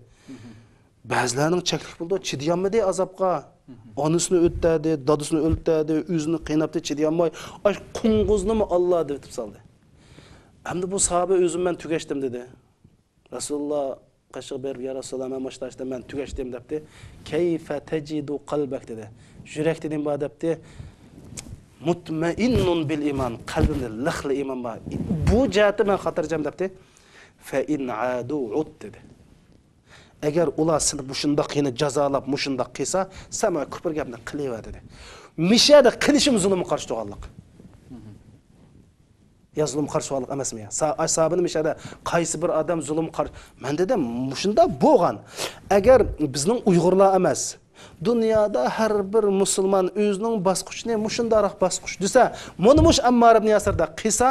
Ba'zilarning cheklik bo'ldi, chidayolmadi azobga. Onasini o'tdi, dadasini o'ltirdi, o'zini qiynabdi, chidayolmay, ay qo'ng'izni Alloh deb soldi. Endi bu sahoba o'zim men tugashdim dedi. Rasululloh qashiq berib, ya Rasululloh men boshlashdam, men tugashdim debdi. Kayfa tajidu qalbak dedi. Yurakda nima bor debdi. Mutmainnun bil iman, qalbimda liqli iman bor. Bu jihati men xotirjam debdi. Fa in adu ud dedi. Agar ular seni mushunda qiyni jazolab, mushunda qilsa, sen mana kufr gapni qilaver dedi. Mishada qilishim zulmga qarshi turganlik. Ya zulm qarshi turganlik emasmi ya? Ashabini mishada qaysi bir odam zulm qarshi, men dedim, mushunda bo'lgan. Agar bizning Uyg'urlar emas, dunyoda har bir musulmon o'zining bosqichini mushundaroq bosqich desa, mana mush Ammar ibn Yasirda qilsa,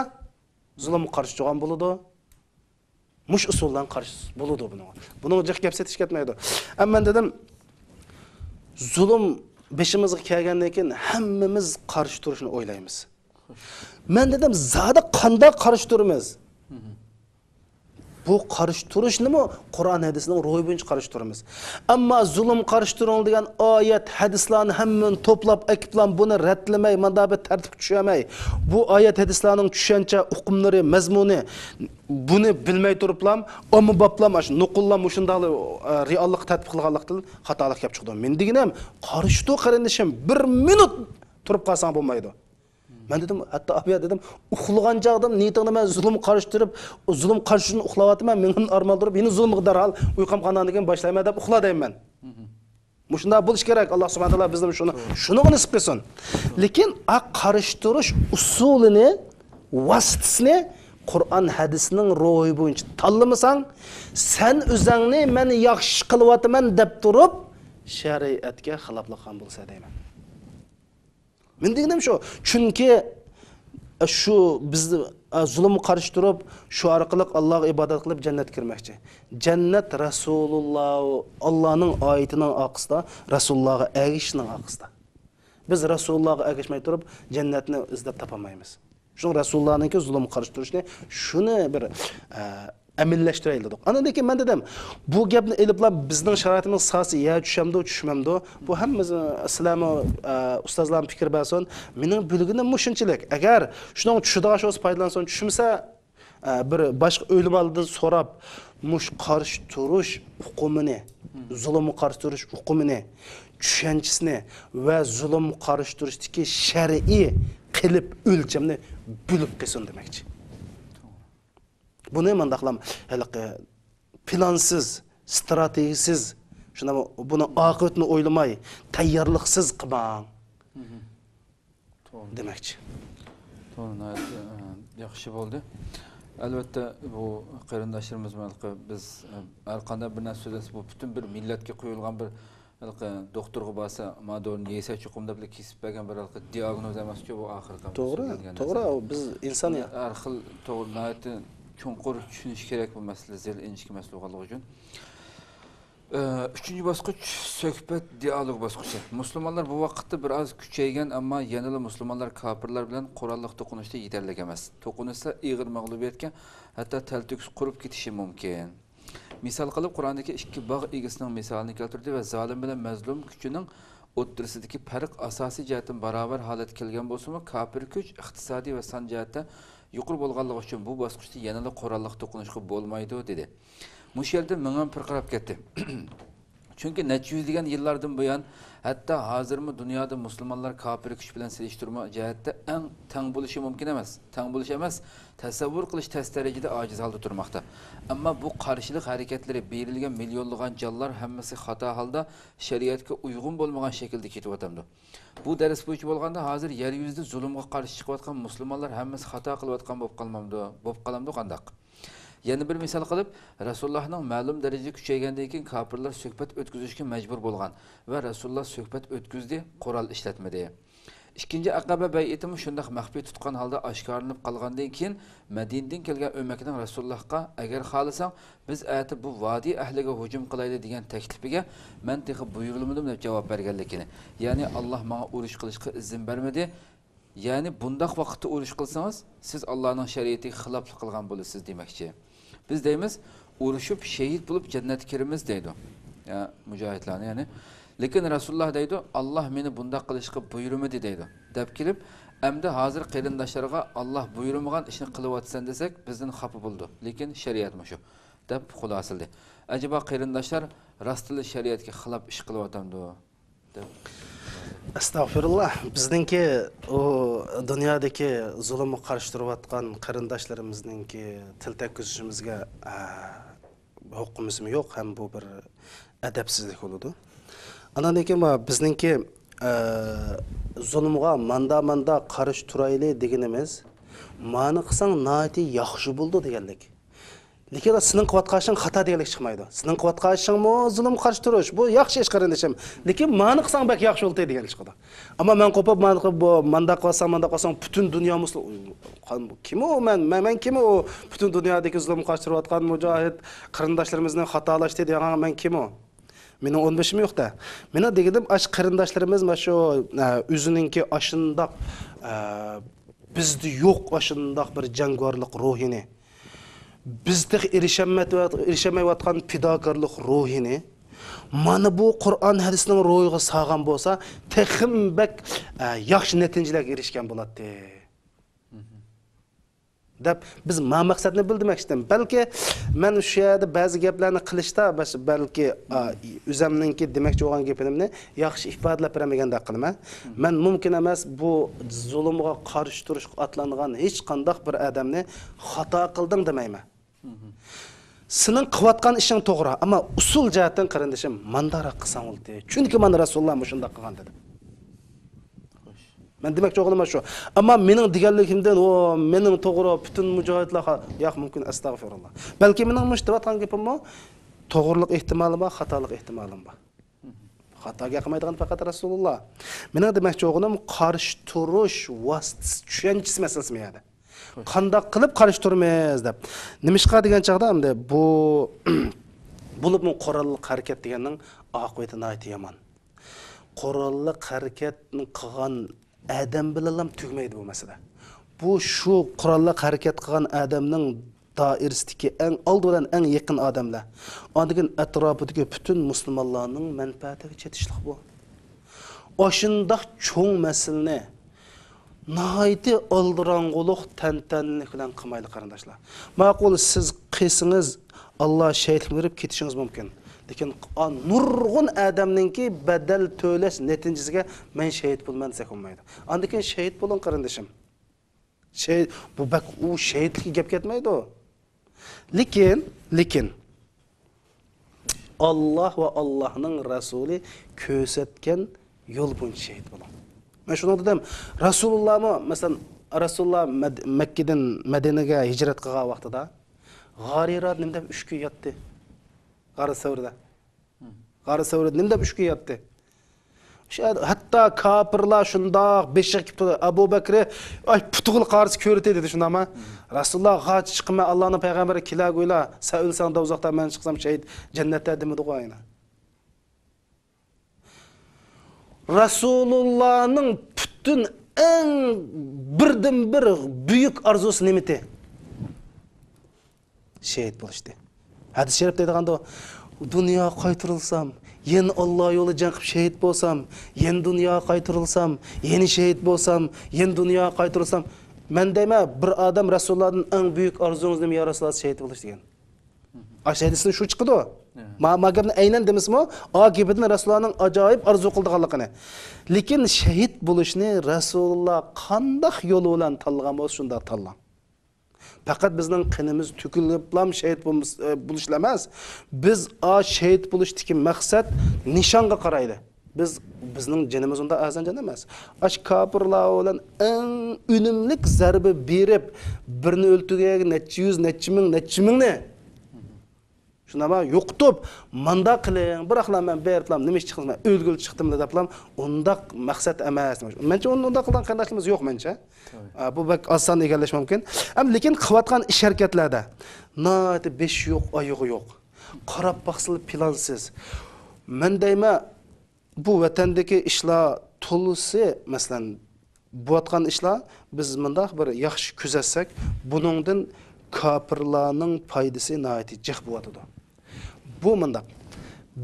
zulmga qarshi turgan bo'ladi. Mush usuldan qarshi bo'ladi buni. Buni jiq gap setish ketmaydi. Ammo dedim, zulm beshimizga kelgandan keyin hammamiz qarshi turishni o'ylaymiz. Men dedim, zada qanday qarshi turamiz? Bu qarshi turish nima? Qur'on hadisning ro'yi bo'yicha qarshi turamiz. Ammo zulm qarshi turing degan oyat, hadislarni hammasini to'plab, akiblan buni radlamay, manda bir tartibga tushamay, bu oyat hadislarning tushuncha, hukmlari, mazmuni buni bilmay turiblam, ommaboplam, shu nuqullam shundaqli reallik tatbiq qilganlikdan xatolik kelib chiqdi. Men deganim, qarshi tur qarindishim 1 minut turib qolsang bo'lmaydi. Ben dedim, hatta abiya dedim, uxlagan çağdım, niyetimde ben zulüm karıştırıp, o zulüm karşısını uxlavatım ben, benim armal durup, yine zulmü derhal, uykum kananlıken başlayayım edip, uxladayım ben. Muşunda buluş gerek, Allah subhanahu wa ta'ala bizden şunu nisip etsin. Lekin, karıştırış usulini, vasıtasını, Kur'an hadisinin ruhu boyunca tanlamasan, sen üzerine ben yaxşı kılvatım ben dep durup, şeriatga xiloflik bo'lsa deyman. Men deganim shu, chunki shu bizni zulm qarshi turib, shu orqali Allohga ibodat qilib jannatga kirmoqchi. Jannat Rasululloh, Allohning oyatining oqisida, Rasulullohga ergishishning oqisida. Biz Rasulullohga ergishmay turib, jannatni izlab topolmaymiz. Shuning Rasulullohning zulm qarshi turishni, shuni bir amillashtiraylik dedik. Anadaki men dedim, bu gapni eliblar bizning sharoitimiz sosi ya tushamdi, tushmamdi. Bu hammamiz islom ustozlarning fikr bersin. Mening bilginim mushunchalik. Agar shuning tushidigan sho'z foydalansin, tushmasa bir boshqa o'limlardan so'rab, mush qarshi turish hukumini, zulmni qarshi turish hukumini, tushanchisini va zulmni qarshi turishdagi shar'iy qilib o'lchamni bilib qilsin demoqchi. Bunu mandaqlam plansız, stratejisiz, şuna bunu akıbetini oylamay, tayyorliksiz qilmang. Demekçi. To'g'ri, yaxshi bo'ldi. Albatta bu qarindoshlarimiz biz har qanday bir narsa so'zlasa bu butun bir millatga qo'yilgan bir doktorga borsa, madorni yesa chuqum deb kesib bergan bir diagnoz emas-ku bu oxirgi. To'g'ri, biz inson har xil to'g'ri chunqur tushunish kerak bu masala, zil inchki masala bo'lganligi uchun. Üçüncü bosqich suhbat dialog bosqichi. Musulmonlar bu vaqtda biroz kuchaygan, ammo yanada musulmonlar kofirlar bilan qurolliq to'qinishda yetarli emas. To'qinishsa ig'ir mag'lubiyatga, hatto taltiks qurib ketishi mumkin. Misol qilib Qur'ondagi ikki bog' egasining misolini keltirdi va zolim bilan mazlum kuchining o'ttirisidagi farq asosiy jihatdan barobar holat kelgan bo'lsa-mu, kofir kuch iqtisodiy va son jihatda yuqori bo'lganligi uchun bu bosqichda yanada qurolliq to'qinishga bo'lmaydi dedi. Mush yerda menga firqarab ketdi. Chunki necha yüzlagan yillardan buyon hatto hozirmi dunyoda musulmonlar kofir kuch bilan selishtirma jihatda eng teng bo'lishi mumkin emas. Teng bo'lish emas, tasavvur qilish tez darajada ojiz holda turmoqda. Ammo bu qarshilik harakatlari berilgan millionlagan jonlar hammasi xato holda shariatga uyg'un bo'lmagan shaklda ketyapti. Bu dars bo'yicha bo'lganda hozir yer yuzida zulmga qarshi chiqayotgan musulmonlar hammasi xato qilayotgan bo'lib qolamdi qandaq. Yana bir misol qilib, Rasulullohning ma'lum darajada kuchaygandan keyin kofirlar suhbat o'tkazishga majbur bo'lgan va Rasululloh suhbat o'tkazdi, qurol ishlatmadi. Ikkinchi Aqaba bay'atimi shunday maxfiy tutgan holda oshkorlanib qolgandan keyin Madinadan kelgan ummatning Rasulullohga agar xohlasang biz aytib bu vodiy ahliga hujum qilaydi degan taklifiga men texib buyurilmadim deb javob berganligini. Ya'ni Alloh menga urush qilishga izn bermadi. Ya'ni bundaq vaqtda urush qilsangiz siz Allohning shariatiga xiloflik qilgan bo'lasiz demoqchi. Biz deymiz, urushib shahid bo'lib jannatga kiramiz deydi. Ya mujohidlarni ya'ni. Lekin Rasululloh deydi, Alloh meni bundaq qilishga buyurmadi deydi. Deb kelib, endi hozir qarindoshlarga Alloh buyurmagan ishni qilyapsan desak, bizdan xafa bo'ldi. Lekin shariatmi shu deb xulosaldi. Acaba qarindoshlar rostli shariatga xilof ish qilyaptimi deb. Estağfurullah. Bizdinki o dünyadaki zulmü qarshi turayotgan qarindoshlarimizningki til takkuzishimizga huquqimiz yo'q, ham bu bir adabsizlik bo'ladi. Andan keyin bizningki zulmga manda qarshi turayli deganimiz, ma'ni qilsang noiti yaxshi bo'ldi deganlik. Lekin sizning qilayotganing xato deganlik chiqmaydi. Sizning qilayotganingmi zulm qarshi turish, bu yaxshi ish qarindishim. Lekin ma'ni qilsang bak yaxshi bo'ldi degan chiqadi. Ammo men qo'pib ma'ni qilib bu manda qilsam butun dunyo musulmon kim u men kim u butun dunyodagi zulm qarshi turayotgan mujohid qarindoshlarimizning xatolashdi degan men kim u? Mening 15im yo'q-da. Meni degadim ash qarindoshlarimiz mana shu o'zininki ashundoq bizda yo'q ashundoq bir jangorlik ruhini bizde erişemeywatkan fidakarlık ruhini mana bu Qur'on hadisning ro'yiga sağgan bo'lsa, texim bek yaxshi natijalarga erishgan bo'ladi. Deb biz ma maqsadni bildirmoqchidim. Balki men o'sha yerda ba'zi gaplarni qilishda balki o'zimninki demoqchi bo'lgan gapimni yaxshi ifodalab bermaganda qilaman. Men mumkin emas bu zulmga qarshi turishga atlangan hech qanday bir odamni xato qilding demayman. Senin qıvatkan işin to'g'ri, ama usul jihatdan qarindishim, mandara qilsam bo'ldi. Chunki men Rasululloh shunda qilgan dedim. Men demoqchi bo'lganim shu. Ammo mening deganligimdan o mening to'g'ri butun mujohidlar yo'q mumkin astag'firulloh. Balki mening mushtavatgan gapim to'g'rilik ehtimoli bor, xatolik ehtimoli bor. Xatoga qilmaydigan faqat Rasululloh. Mening demoqchi bo'lganim qarshi turish vositasi tushunchisi masalasi miyada. Qanday qilib qarshi turmaymiz deb. Nimishqa degan chaqda hamda bu bo'libmi qurolli harakat deganning oqibati nihoyat yomon. Qurolli harakatni qilgan adam bilan ham tugmaydi bu masala. Bu shu qurolli harakat qilgan odamning doirasidagi eng oldidan eng yaqin odamlar. Ondan atrofidagi butun musulmonlarning manfaatiga yetishlik bu. Oshundoq cho'ng masalani nihoyatda oldirang'uliq tantanlik bilan qilmaydi qarindoshlar. Ma'qul siz qilsangiz Alloh shahidlik berib ketishingiz mumkin. Lekin nurg'un odamningki badal to'lash natijasiga men shahid bo'lman desa bo'lmaydi. Undan keyin shahid bo'ling qarindoshim. Shahid bu bak u shahidlikka gap ketmaydi o. Lekin Alloh va Allohning rasuli ko'rsatgan yo'l bo'yicha shahid bo'ling. Men shuni dedim, Rasulullohmi, masalan, Rasululloh Makkadan Madinaga hijrat qilgan vaqtida G'arirat nimda 3 kun yotdi. G'ari Savrida nimda 3 kun yotdi. Hatta kafirlar shundoq beshiq kelib turdi. Abu Bakr ay putug'il qarisi ko'rdi dedi shundami? Rasululloh g'ach chiqma Allohning payg'ambari kilago'ylar, sen o'lsang da uzoqdan men chiqsam shahid jannatda demidi qo'yina. Rasulullah'nın bütün en birden bir büyük arzusu nimeti? Şehit buluştu. Hadis-i şerif dediğinde dünya kaytırılsam, yeni Allah yolu canqıp şehit bolsam, yeni dünya kaytırılsam, yeni şehit bolsam, yeni dünya kaytırılsam, men deyme bir adam Resulullah'ın en büyük arzunuz nemi ya Resulullah şehit buluş degen. Hadisinde şu çıktı o. Magabni aynan demismi? Akibetini Resulullah'ın acayip arzu qildiganligini. Lekin şehit buluşni Rasulullah qandaq yolu bilan tanlagan bo'lsa shunda tanlang. Faqat bizning qinimiz to'kiliblam şehit buluşlamaz. Biz şehit buluşdiki maqsad nishonga qaraydi. Bizning canımız onda azan can emas. Aş kafirlar bilan en unumlik zarba berib, birini o'ltirgan necha yuz, necha ming ne? Şunama yo'qtib, manda qiling, biroqlar men beriblam, nima ish qilsam, o'lgul chiqdim deblam, unda maqsad emas. Mencha unda qilgan qandayligimiz yo'q mencha. Bu bak oson egallash mumkin. Am lekin qilayotgan ish harakatlarda noati 5 yo'q, oyog'i yo'q. Qarab baqsil plansiz. Men deyman, bu vatandagi ishlar to'lisi, masalan, bu atgan ishlar biz mundaq bir yaxshi kuzatsak, buningdan kafirlarning foydasi noati jiq bo'adi. Bu mundaq.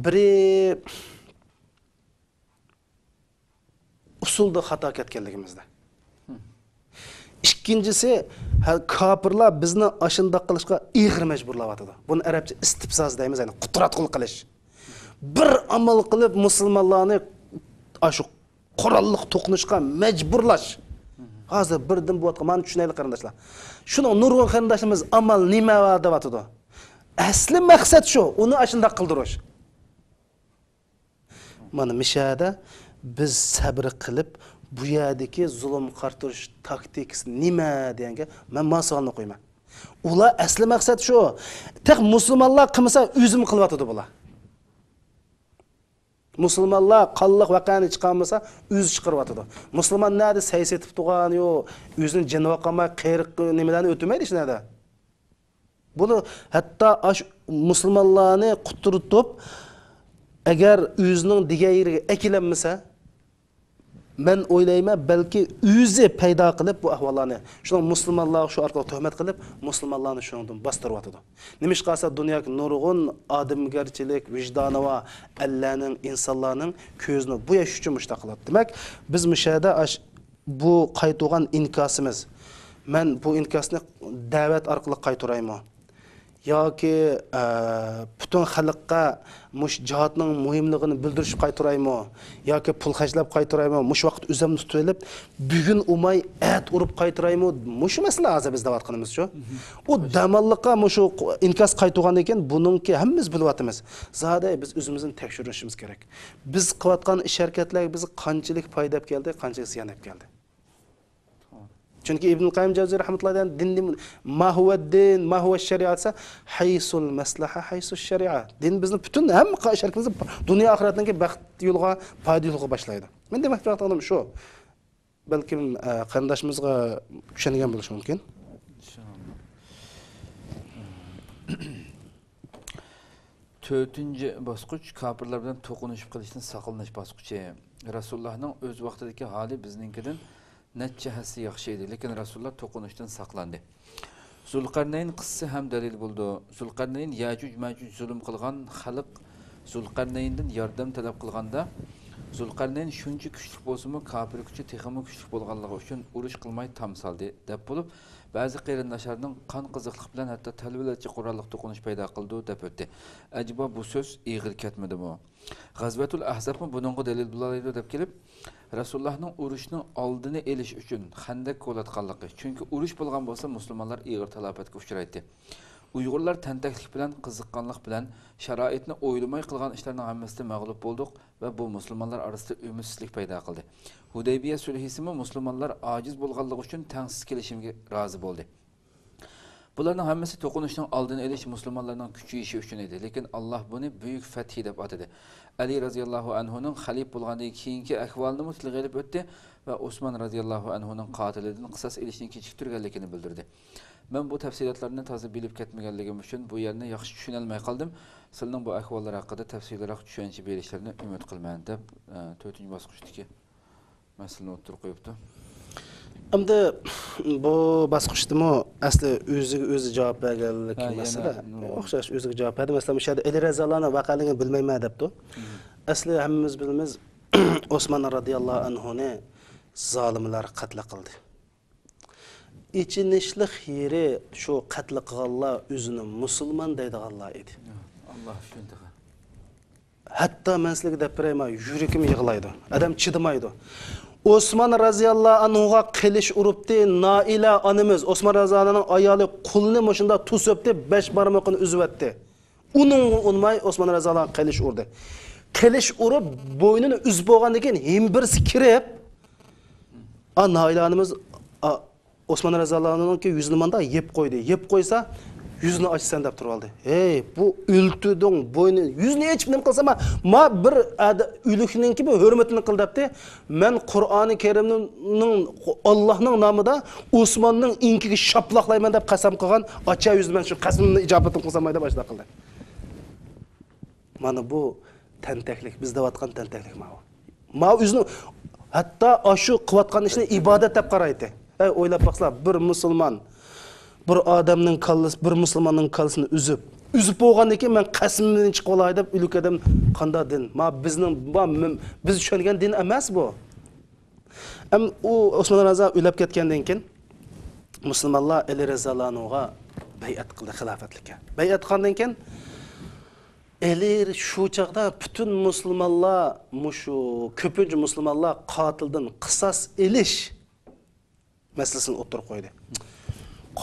Biri usulda xato ketganligimizda. Ikkinchisi, kafirlar bizni ashunda qilishga ig'ir majburlayotdi. Buni arabcha istibsoz deymiz, ya'ni qutratqul qilish. Bir amal qilib musulmonlarni shu qurolliq to'qnashga majburlash. Hozir birdan bu atqa men tushunaylik qarindoshlar. Shuni nurg'un qarindoshimiz amal nima deyotdi? Asli maqsad shu, uni ashunda qildirish. Mana mishada biz sabr qilib bu yerdagi zulm qartirish taktikasi nima deganga men masalni qo'yman. Ular asli maqsad shu. Tek musulmonlar qilmasa o'zim qilyotdi bular. Musulmonlar qanliq vaqani chiqarmasa o'zi chiqaryotdi. Musulmon nada sayis etib turgan yo, o'zini jinva qilmay qiyriq nimalarni o'tmaydi shunada. Bunu hatta musulmonlarni quturtib agar o'zining degan yeriga akilanmasa Men o'ylayman, balki o'zi paydo qilib bu ahvollarni, shuning musulmonlarga shu orqali tuhmat qilib, musulmonlarni shundan bostiryotdi. Nimish qilsa dunyoga nurg'un odamgarchilik, vijdoni va Allohning insonlarning ko'zini bu yash uchun mushtaq qiladi. Demak, biz mushada bu qaytug'an inkosimiz. Men bu inkosni da'vat orqali qaytarayman. yoki butun xalqqa mush jihatning muhimligini bildirishib qaytaraymi yoki pul xajlab qaytaraymi mush vaqt o'zimni tutib olib bugun umay at urib qaytaraymi mush masala hozir biz davatqanimiz shu u damalliqqa mushu inkos qaytug'andan keyin buningki hammamiz bilyapmiz zada biz o'zimizni tekshirishimiz kerak biz qilayotgan ish harakatlar bizni qanchalik foyda olib keldi qanchalik ziyon olib keldi. Çünkü İbn Qayyim Cevzi rahmetullahi din ma huwa din ma huwa şeriatsa haysul maslaha haysus şeria. Din bizni bütün hem şerkimiz dünya ahiretindeki baxt yolga foyda yolga başlaydı. Men demek istediğim şu. Belki qarindoshimizga tushungan bo'lishi mumkin. To'rtinchi bosqich kofirlar bilan to'qinishib qilishdan saqlanish bosqichi. Rasulullohning o'z vaqtidagi holi bizninkidan necha hasi yaxshi edi, lekin Rasululloh to'qinishdan saqlandi. Zulqarnayn qissasi ham dalil bo'ldi. Zulqarnayn Yajuj Majuj zulm qilgan xalq Zulqarnayndan yordam talab qilganda Zulqarnayn shuncha kuchli bo'lsa-mu, kofir kuchi texmi kuchli bo'lganligi uchun urush qilmay tam saldi deb bo'lib, ba'zi qarindoshlarning qon qiziqlik bilan hatto talvilachi qurolliq to'qinish paydo qildi deb o'tdi. Acaba bu so'z ig'ir ketmadimi? G'azvatul Ahzab buningga dalil bo'laydi deb kelib, Rasulullohning urushning oldini olish uchun Xandak qo'latganligi. Chunki urush bo'lgan bo'lsa, musulmonlar ig'ir talofatga uchraydi. Uyg'urlar tantaklik bilan, qiziqqanlik bilan sharoitni o'ylamay qilgan ishlarning hammasida mag'lub bo'ldik va bu musulmonlar orasida umidsizlik paydo qildi. Hudaybiya sulhisimi musulmonlar ojiz bo'lganligi uchun tangsiz kelishimga rozi bo'ldi. Bularning hammasi to'qinishning oldini olish musulmonlarning kuchayishi uchun edi, lekin Alloh buni buyuk fath deb atadi. Ali radhiyallohu anhuning xalif bo'lgandan keyingi ahvolni mutlaq qilib o'tdi va Usmon radhiyallohu anhuning qotilidan qisos ilishni kechiktirganligini bildirdi. Men bu tafsilotlarni toza bilib ketmaganligim uchun bu yerni yaxshi tushuna olmay qoldim. Sizning bu ahvollar haqida tafsilroq tushuncha berishlarini umid qilman deb 4-bosqichdagi masalani o'tirib qo'yibdi. Endi bu bosqichdimi asli o'zi javob berganlik masala. O'xshash o'ziga javob berdi. Masalan, o'sha Ali raziyallohu vaqaligini bilmayman debdi. Asli hammamiz bilamiz Osmon radhiyallohu anhuni zolimlar qatl qildi. İçinişlik yeri şu qatl qilganlar o'zini musulmon deydiganlar edi. Alloh shunday. Hatto men sizlarga deb berayman, yuragim yig'laydi. Adam chidamaydi. Osman raziyallohu anhuga qilish uribdi, Naila onamiz Osman raziyallohuning ayoli qulni moshunda tusibdi, 5 barmoqini uzvatdi. Uning unmay Osman raziyallohu qilish urdi. Qilish urib bo'ynini uzib bo'lgandan keyin hem birisi kirib, Naila onamiz Osman raziyallohuning yuzini manda yeb qo'ydi. Yeb qo'ysa, yuzini ochsan deb turib oldi. Hey, bu o'ltiding bo'yni, yuzini hech nima qilsa ma bir o'likninki bu hurmatini qil debdi. Men Qur'oni Karimning Allohning nomida Osmonning inkiga shaplaqlayman deb qasam qilgan, ocha yuz men shu qasamni ijobatini qilsam mayda boshla qildi. Mana bu tentaklik, bizda vatgan tentaklik ma o'zini hatto shu qilayotgan ishni ibodat deb qaraydi. O'ylab baqsa, bir musulmon bir odamning kallasi, bir musulmonning kallasini uzib bo'lgandan keyin men qasamdan chiqib olay deb uluk odam qanday din? Biz tushungan din emas bu. U Osmon raziyallohu o'lib ketgandan keyin musulmonlar Ali raziyallohuga bay'at qildi xilofatlikka. Bay'at qilgandan keyin Ali shu chaqda butun musulmonlar, mushu ko'pincha musulmonlar qotildan qisos elish masalasini o'tirib qo'ydi.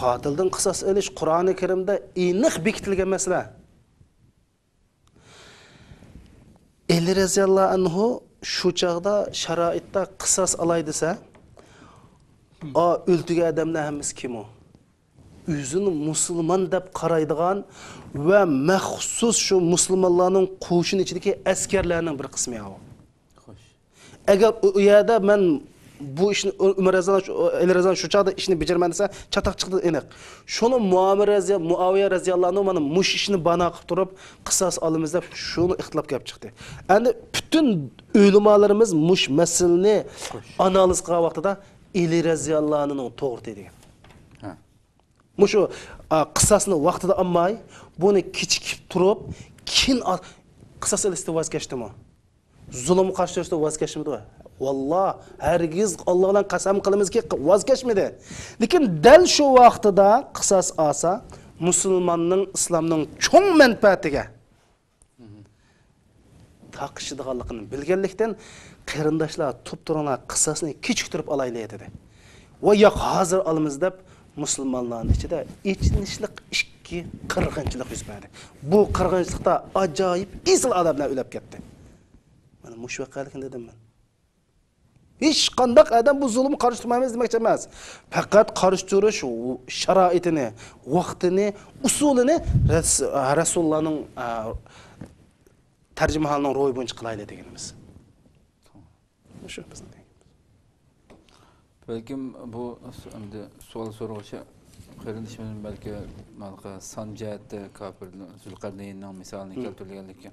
Qotildan qisos elish Qur'oni Karimda aniq bekitilgan masala. Ali raziyallohu anhu shu chaqda sharoitda qisos olay desa, o'ltigan odamlar hammasi kim u? O'zini musulmon deb qaraydigan va maxsus shu musulmonlarning qo'shin ichidagi askarlarning bir qismi o. Xo'sh. Agar u yerda men bu ishni Umar Razan shu chaqda ishni bajarmadi desa, chataq chiqdi aniq. Shuni Muaviya raziyallohu anhu mana mush ishni bana qilib turib, qisos olamiz deb shuni ixtilof kelib chiqdi. Endi butun ulamolarimiz mush masalani analiz qilgan vaqtida Ali raziyallohu anhuning to'g'ri degan. Mushu qissasini vaqtida olmay, buni kechikib turib, kin qissas ilishda voz kechdimi? Zulm qarshi turishda voz kechmadi. Vallah, hergiz Allah bilan qasam qilamizki, voz kechmadi. Lekin dal shu vaqtida qissas olsa, musulmonning islomning cho'ng manfaatiga taqishdiganligini bilganlikdan qarindoshlar to'p-to'ranglar qissasni kechiktirib olaylik dedi. Va yo'q, hozir olamiz deb musulmonlarning ichida ichnishlik ikki qirg'inchilik yuz berdi. Bu qirg'inchilikda ajoyib izil odamlar o'lib ketdi. Mana mush vaqalikni dedim men. Hech qanday adam bu zulmni qarshi turmaymiz demoqchi emas. Faqat qarshi turish sharoitini, vaqtini, usulini Rasulullohning tarjimahalning ro'y bo'yicha qilaylik deganimiz. Shu bizning. Balkim bu endi savol so'rag'uchi qarindishimiz balki malqa sanjatda kafirning Zulqarnaynning misolini keltirganlikka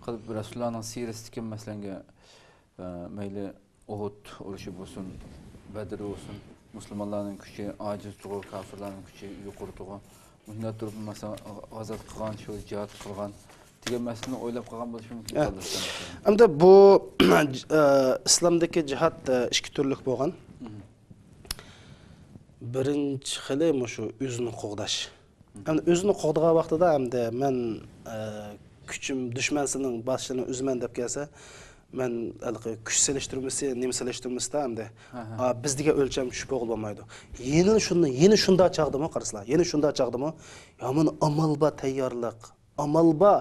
qilib Rasulullohning siyrasidagi masalanga mayli Uhud urushi bo'lsin, Badr bo'lsin, musulmonlarning kuchi ojiz tug'u, kafirlarning kuchi yuqori tug'u. Bunda turib masalan g'azot qilgan, shu jihad qilgan degan masalani o'ylab qolgan bo'lishi mumkin. Endi bu islomdagi jihad ikki turlik bo'lgan. Birinchi xili shu o'zini qo'g'dash. Endi o'zini qo'g'dagan vaqtida hamda men kuchim dushmansining boshini uzman deb kelsa, men kuch selishtirmasi, nima selishtirmasda hamda bizga o'lcham tushib bo'lmaydi. Yeni shunda chaqdimi qaraslar. Yeni shunda chaqdimi? Yomon amalba tayyorlik, amalba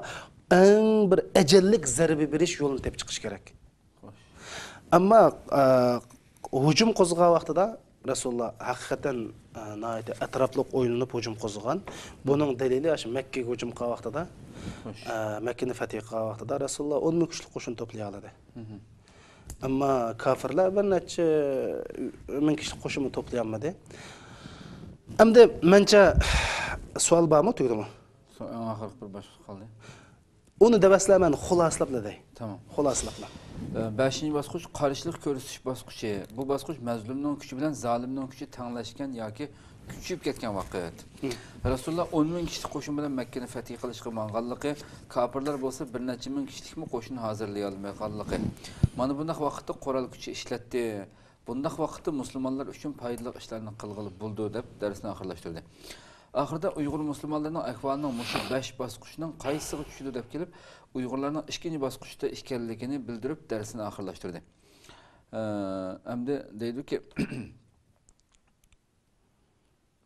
eng bir ajallik zarba berish yo'lini tepib chiqish kerak. Ammo hujum qo'zg'agan vaqtida Rasululloh haqiqatan atrofliq o'yinlanib hujum qo'zg'agan. Buning dalili shu Makkaga hujum qilgan vaqtida, Makkani fath qilgan vaqtida Rasululloh 10 ming kuchli qo'shin to'play oladi. Ammo kofirlar bir necha ming kuchli qo'shinni to'play olmadi. Endi mencha savol bormi, tugdimi? Oxirgi bir boshqa qoldi. Uni davaslaman xuloslabladay. Tamam. Xuloslabla. 5-bosqich qarshilik ko'rsatish bosqichi. Bu bosqich mazlumning kuchi bilan zolimning kuchi tenglashgan yoki kuchayib ketgan vaqt. Rasululloh 10 ming kishilik qo'shin bilan Makkani fath qilishga mang'anligi, kofirlar bo'lsa bir necha ming kishilikmi qo'shin hozirlay olmayotganligi. Mana bunday vaqtda qurol kuchi ishlatdi. Bunday vaqtda musulmonlar uchun foydali ishlarni qilg'ili bo'ldi deb darsni oxirlashtirdi. Oxirida Uyg'ur musulmonlarining ahvolining mush 5 bosqichining qaysisiga tushdi deb kelib, Uyg'urlarning ikkinchi bosqichda ekanligini bildirib darsini oxirlashtirdi. Endi deydiki,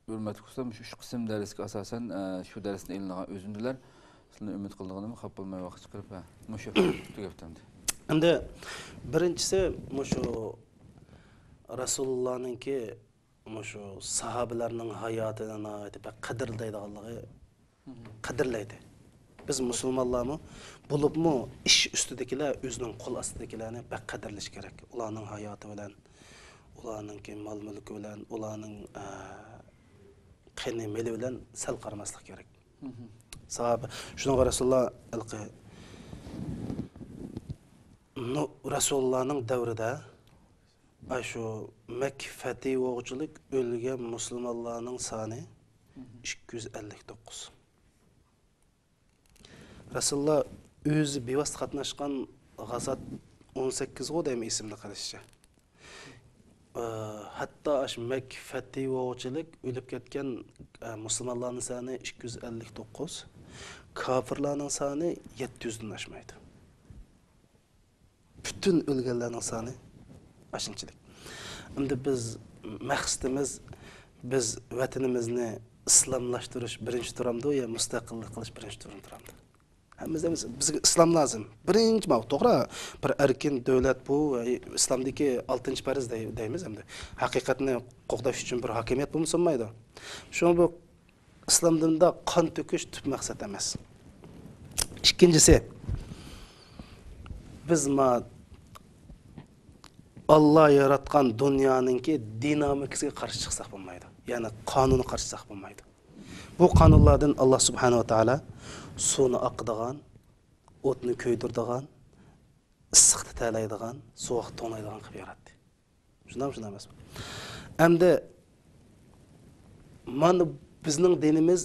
hurmatli do'stlar, shu qism darsga asosan shu darsni ilingan o'zindilar. Sizlarni umid qilganimni xafa bo'lmay vaqt chiqarib, mushu tugabtamdi. Endi birinchisi shu Rasulullohninki shu sahobalarning hayotini aytib qadrlaydiganligi qadrlaydi. Biz musulmonlarmi bo'libmi ish ustidagilar o'zining qo'l ostidagilarni qadrlash kerak. Ularning hayoti bilan, ularning mol-mulki bilan, ularning qani meli bilan sal qaramaslik kerak. Sahoba shunga Rasululloh Rasulullohning davrida shu Makka fathi o'g'chilik o'lgan musulmonlarning soni 259. Rasululloh o'zi bevosita qatnashgan g'azot 18 ga deymi ismini qarashcha. Hatto ash Makka fathi o'g'chilik o'lib ketgan musulmonlarning soni 259, kofirlarning soni 700 dan oshmaydi. Bütün o'lganlarning soni aşınçılık. Endi biz maqsadimiz biz vatanimizni islomlashtirish birinchi turamda ya mustaqillik qilish birinchi turamda. Hammamizga bizga islom lazım. Birinchi to'g'ri, bir erkin davlat bu islomdagi 6-farz deymiz endi. Haqiqatni qo'g'dash uchun bir hokimiyat bo'lmasa bo'lmaydi. Shu bu islom dinida qon to'kish tub maqsad emas. Ikkinchisi biz Allah yaratgan dünyanınki dinamikasiga qarshi chiqsak bo'lmaydi. Ya'ni qonuni qarshi chiqsak bo'lmaydi. Bu qonunlardan Allah subhanahu va taolo suvni oqadigan, o'tni ko'ydiradigan, issiqni talaydigan, sovuq to'naydigan qilib yaratdi. Shunday emasmi? Endi mana bizning dinimiz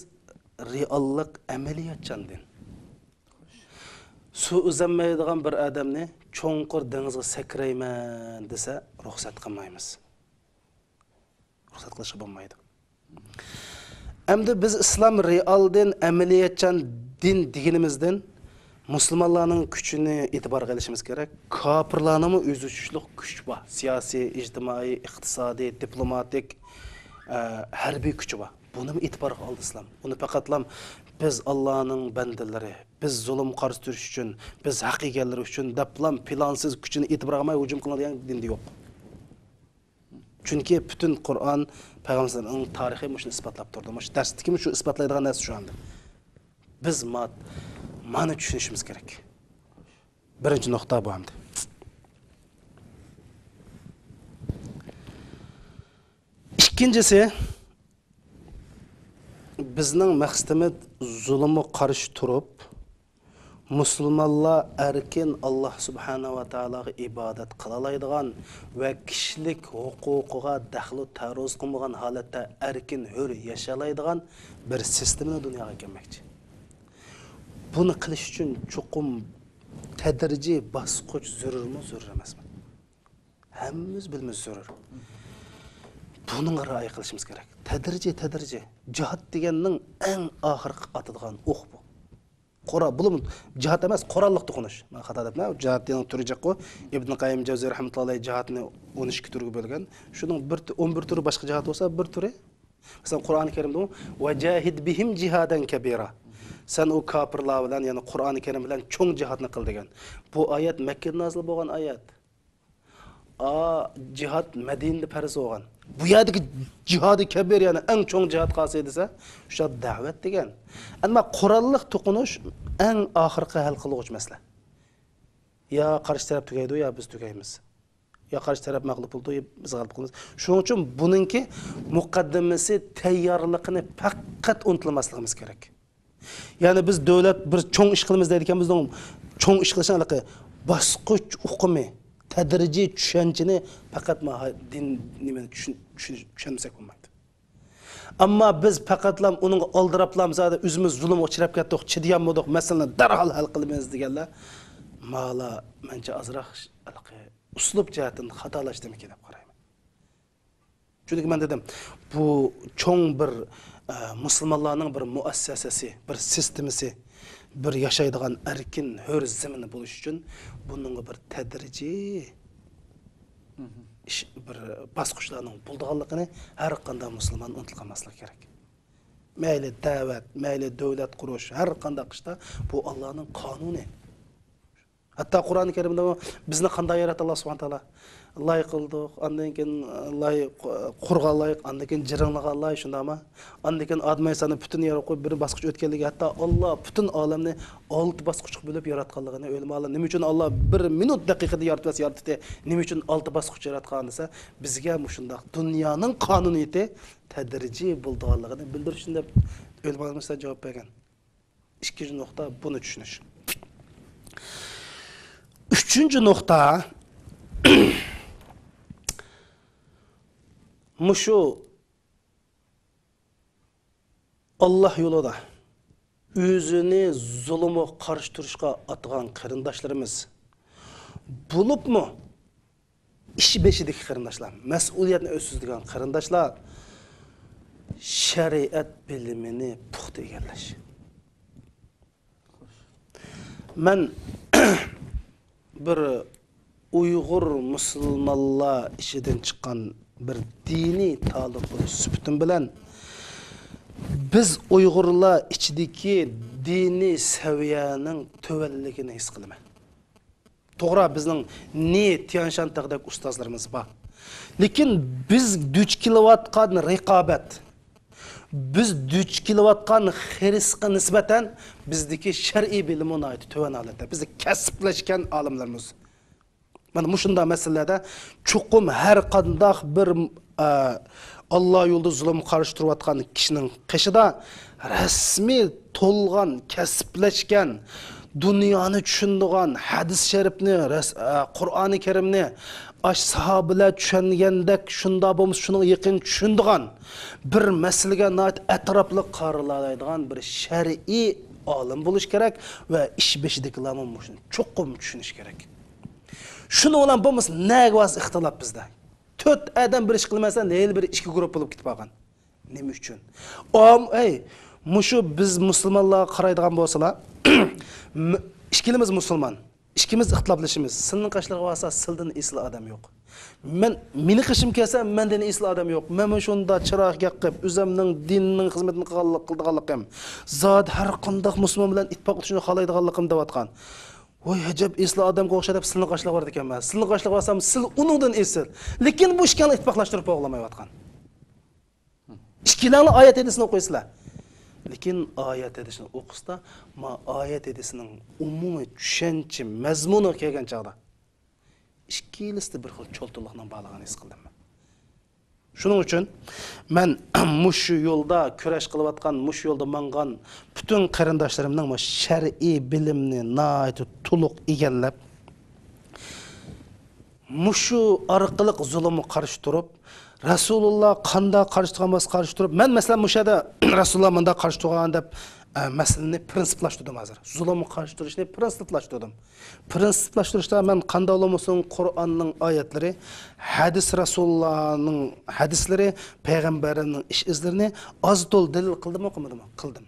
reallik amaliyotchan din. Su uzanmaydigan bir odamni cho'nqur dengizga sakrayman desa ruxsat qilmaymiz. Ruxsat qilishga bo'lmaydi. Endi biz islom real din, amaliyotchan din deganimizdan musulmonlarning kuchini e'tiborga olishimiz kerak. Kofirlarning o'z uchishlik kuch bor. Siyosiy, ijtimoiy, iqtisodiy, diplomatik, harbiy kuchi bor. Buni e'tiborga oldi islom. Uni faqatlam biz Allohning bandalari, biz zulm qarshi turish uchun, biz haqiqatlar uchun deplam plansiz kuchini e'tiborga olmay hujum qiladigan din yo'q. Chunki butun Qur'on payg'ambarlarning tarixi shuni isbotlab turdi. Shu darsdagi shu isbotlaydigan narsa shu anda. Biz mana tushunishimiz kerak. Birinchi nuqta bu hamda. Ikkinchisi bizning maqsadimiz zulmga qarshi turib, musulmonlar erkin Allah subhanahu va taologa ibodat qilalaydigan va kishilik huquqiga daxli ta'ruz qilmagan holatda erkin hur yashalaydigan bir sistemni dunyoga kelmoqchi. Buni qilish uchun chuqum tadrijiy bosqich zarurmi, zarur emasmi? Hammamiz bilamiz zarur. Bunga rioya qilishimiz kerak. Tadrijiy. Jihad deganning eng oxirgi atadigan o'q bu. Bu jihad emas, Qur'onlik to'qinish. Men xato debman. Jihadning turi jo'q-ku. Ibn Qayyim Jawziy rahmatullohi jihadni 12 turga bo'lgan. Shuning 11 turi boshqa jihad bo'lsa, bir turi. Masalan, Qur'oni Karimda "Vajahid bihim jihadan kabira." Sen o kafirlar bilan, ya'ni Qur'oni Karim bilan cho'ng jihadni qil degan. Bu oyat Makka nozil bo'lgan oyat. Jihad Madinada farz bo'lgan. Bu yerdagi jihadi kabir, ya'ni eng cho'ng jihad qasi desa, o'sha da'vat degan. Ammo Qur'onlik to'qinish eng oxirgi hal qiluvchi masala. Ya qarshi taraf tugaydi, ya biz tugaymiz. Ya qarshi taraf mag'lub bo'ldi, ya biz g'alaba qilamiz. Shuning uchun buningki muqaddimasi tayyorligini faqat unutilmasligimiz kerak. Ya'ni biz davlat bir cho'ng ish qilamiz deydigan bizning cho'ng ish qilishni aloqa bosqich uqumi, tadrijiy tushunchani faqat din nimani tushunmasak bo'lmaydi. Ammo biz faqatlam uning oldiraplam zada o'zimiz zulm uchrab ketdik, chidayolmadik, masalani darhol hal qilamiz deganlar mala mencha azroq aloqa uslub jihatdan xatolashdim deb qarayman. Chunki men dedim, bu cho'ng bir musulmonlarning bir muassasasi, bir sistemasi, bir yashaydigan erkin hur zamini bo'lish uchun buningga bir tadrijiy bir bosqichlarning bo'lganligini har qanday musulmon unutilmasligi kerak. Mayli da'vat, mayli davlat qurish, har qanday qishda bu Allohning qonuni. Hatta Qur'oni Karimda bizni qanday yaratdi Alloh subhanahu taolo? Loyiq qildi, undan keyin loyiq qurg'an loyiq, undan keyin jiringlagan loyiq shundami? Undan keyin Odam Alayhissalomni butun yerga qo'yib bir bosqich o'tganligi, hatto Alloh butun olamni 6 bosqichga bo'lib yaratganligini o'lmalar. Nima uchun Alloh 1 minut daqiqada yaratdi? Nima uchun 6 bosqich yaratgan desa, bizga shunday dunyoning qonuniyati tadrijiy bo'lganligini bildirishni deb o'lmalarga javob bergan. Ikkinchi nuqta buni tushunish. Üçüncü nokta Muşu Allah yolunda özünü zulümü karşı turuşqa atgan qarindaşlarımız bulup mu? İşi beşideki qarindaşlar, mesuliyetini özsüzdigan qarindaşlar şeriat bilimini puxta egallash. Men bir Uyghur musulmonlar ishidan chiqqan bir diniy ta'liq bo'lish suhbatim bilan biz Uyg'urlar ichidagi diniy saviyaning tuvanligini his qilaman. To'g'ri, bizning Tianshantig'dagi ustozlarimiz bor. Lekin biz duch kelayotgan raqobat, biz duch kelayotgan xirisga nisbatan bizdagi shar'iy bilimni tuvan holatda, bizda kasblashgan olimlarimiz Mana mushunda masalada chuqum har qanday bir Allah yo'lida zulm qarshi turayotgan kishining qishida rasmiy to'lgan, kasblashgan, dunyoni tushundigan hadis sharifni, Qur'oni Karimni ash sahobalar tushungandek shunda bo'lmas, shuning yaqin tushundigan bir masalaga noit atrofli qaralaydigan bir shar'iy olim bo'lish kerak va ish beshidagilarni shuni chuqum tushunish kerak. Shuni bilan bo'lmas, nega vas ixtilof bizda? 4 adam bir ish qilmasa, neyli bir ikki guruh bo'lib ketib qolgan. Nima uchun? Mushu biz musulmonlar qaraydigan bo'lsalar, ikkimiz musulmon, ikkimiz ixtiloflashimiz. Silning qashlarga bo'lsa, sildan isli odam yo'q. Meni qishim kelsa, mendan isli odam yo'q. Men shunda chiroq yoqib, o'zimning dinning xizmatini qilganligim, zot har qanday musulmon bilan ittifoq qilishni xohlaydiganligim deyotgan. Voy hajab isli odamga o'xshab silni qashlar bor ekan. Silni qashlar bo'lsam, sil uningdan esil. Lekin bu ishni ittifoqlashtirib o'g'lamayotgan. Ikkilanli oyat edisini o'qiysizlar. Lekin oyat edisini o'qisda, oyat edisining umumiy tushuncha, mazmuni kelgan chaqda ikkilisida bir xil cho'lto'liqdan bog'lagan his qildim. Shuning uchun men mush yo'lda kurash qilayotgan, mush yo'lda mangan butun qarindoshlarimning shar'iy bilimni nihoyat to'liq egallab, mushu orqali zulmga qarshi turib, Rasululloh qanday qarshi turib, men masalan mushada Rasululloh menda qarshi turgan deb masalani prinsiplashtirdim hozir. Zulmga qarshi turishni prinsiplashtirdim. Prinsiplashtirishda men qanday bo'lmasin Qur'onning oyatlari, hadis Rasulullohning hadislari, payg'ambarning ish izlarini oz to'l dalil qildimmi, qilmadimmi? Qildim.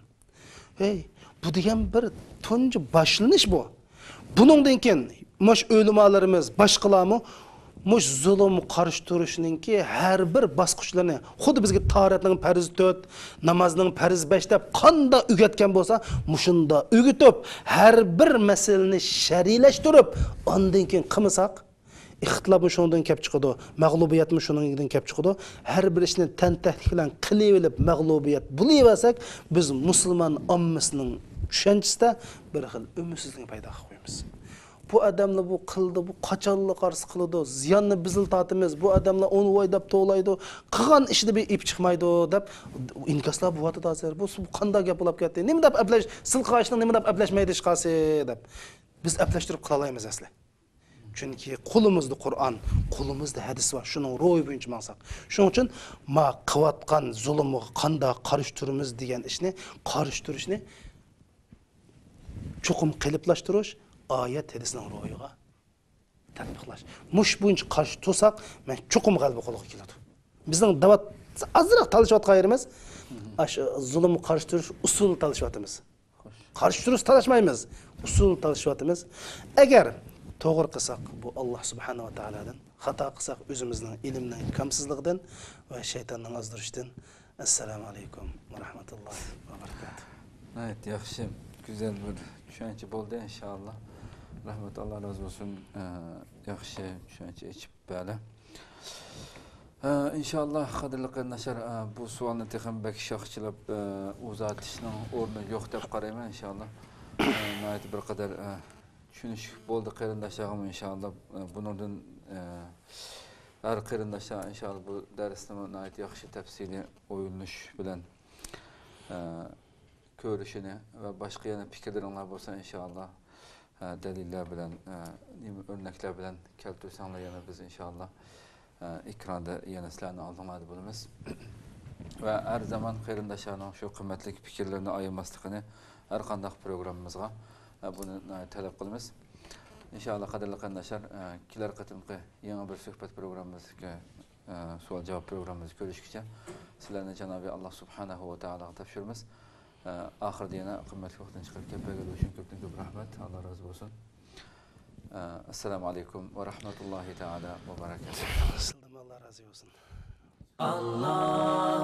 Bu degan bir tunji boshlanish bu. Buningdan keyin mush o'limalarimiz, boshqalarmi mush zulm qarshi turishninki har bir bosqichlarini xuddi bizga tahoratning farz 4, namozning farz 5 deb qanday o'rgatgan bo'lsa, mushunda o'rgatib, har bir masalani shariylashtirib, ondan keyin qilmasak, ixtilofmi shundan kelib chiqadi, mag'lubiyatmi shundan kelib chiqadi. Har bir ishni tantahdlik bilan qilib olib mag'lubiyat bo'laversak, biz musulmon ommasining tushanchisida bir xil umidsizlik paydo qilamiz. Bu adamlar bu qildi, bu qachonlik qarshi qiladi, ziyonni bizil tatimiz, bu adamlar onu o'ylab to'laydi, qilgan ishida bir ip chiqmaydi deb inkaslar bo'yatdi hozir. Bu qanday gap bo'lib ketdi? Nima deb aplash, silqashning nima deb aplashmaydi chiqasi deb. Biz aplashtirib qila olmaymiz asli. Chunki qo'limizda Qur'on, qo'limizda hadis bor. Shuning ro'y bo'yicha maqsad. Shuning uchun ma qilayotgan zulmga qanday qarshi turamiz degan ishni, qarshi turishni chuqum qiliblashtirish oyat hadisning ro'yiga tatbiqlash. Mush bo'yicha qarshi tursak, men chuqum g'alaba qo'lga keladi. Bizning davat azroq talashayotgan yerimiz zulmga qarshi turish usul talashyapmiz. Qarshi turish talashmaymiz, usul talashyapmiz. Agar to'g'ri qilsak, bu Alloh subhanahu va taoladan, xato qilsak o'zimizning ilmning kamsizligidan va shaytonning ozdirishidan. Assalomu alaykum va rahmatullohi va barakatuh. Evet, yaxshi, güzel bir tushuncha bo'ldi inshaalloh. Rahmat, Allah razı olsun. Yaxshi tushuncha ichib bali. İnşallah qadrli qarindoshlar, bu savolni texan bak shoxchilab uzatishning o'rni yo'q deb qarayman inshaalloh. Nayt bir qadar tushunish bo'ldi qarindoshlarim inshaalloh. Bundan har qarindoshlar inshaalloh bu darsni nayt yaxshi tafsili o'yinish bilan ko'rishini va boshqa yana fikrlaringlar bo'lsa inshaalloh dalillar bilan, örnekler bilan keltirsanglar yana biz inshaalloh ekranda yana sizlarni oldinglarda bo'lamiz. Va har zaman qarindoshlarning shu qimmatli fikrlarini ayirmasligini har qanday programmamizga buni talab qilamiz. Inshaalloh qadrli qarindoshlar, kelar qatimqi yangi bir suhbat programmamizga, savol-javob programmamizga ko'rishguncha sizlarni Janobi Alloh subhanahu va taologa topshiramiz. Ahirda yana qimmatli vaqtdan chiqarib kelganlar uchun ko'p rahmat. Alloh rozi bo'lsin. Assalomu alaykum va rahmatullohi taala va barakatuh. Alloh rozi bo'lsin. Allah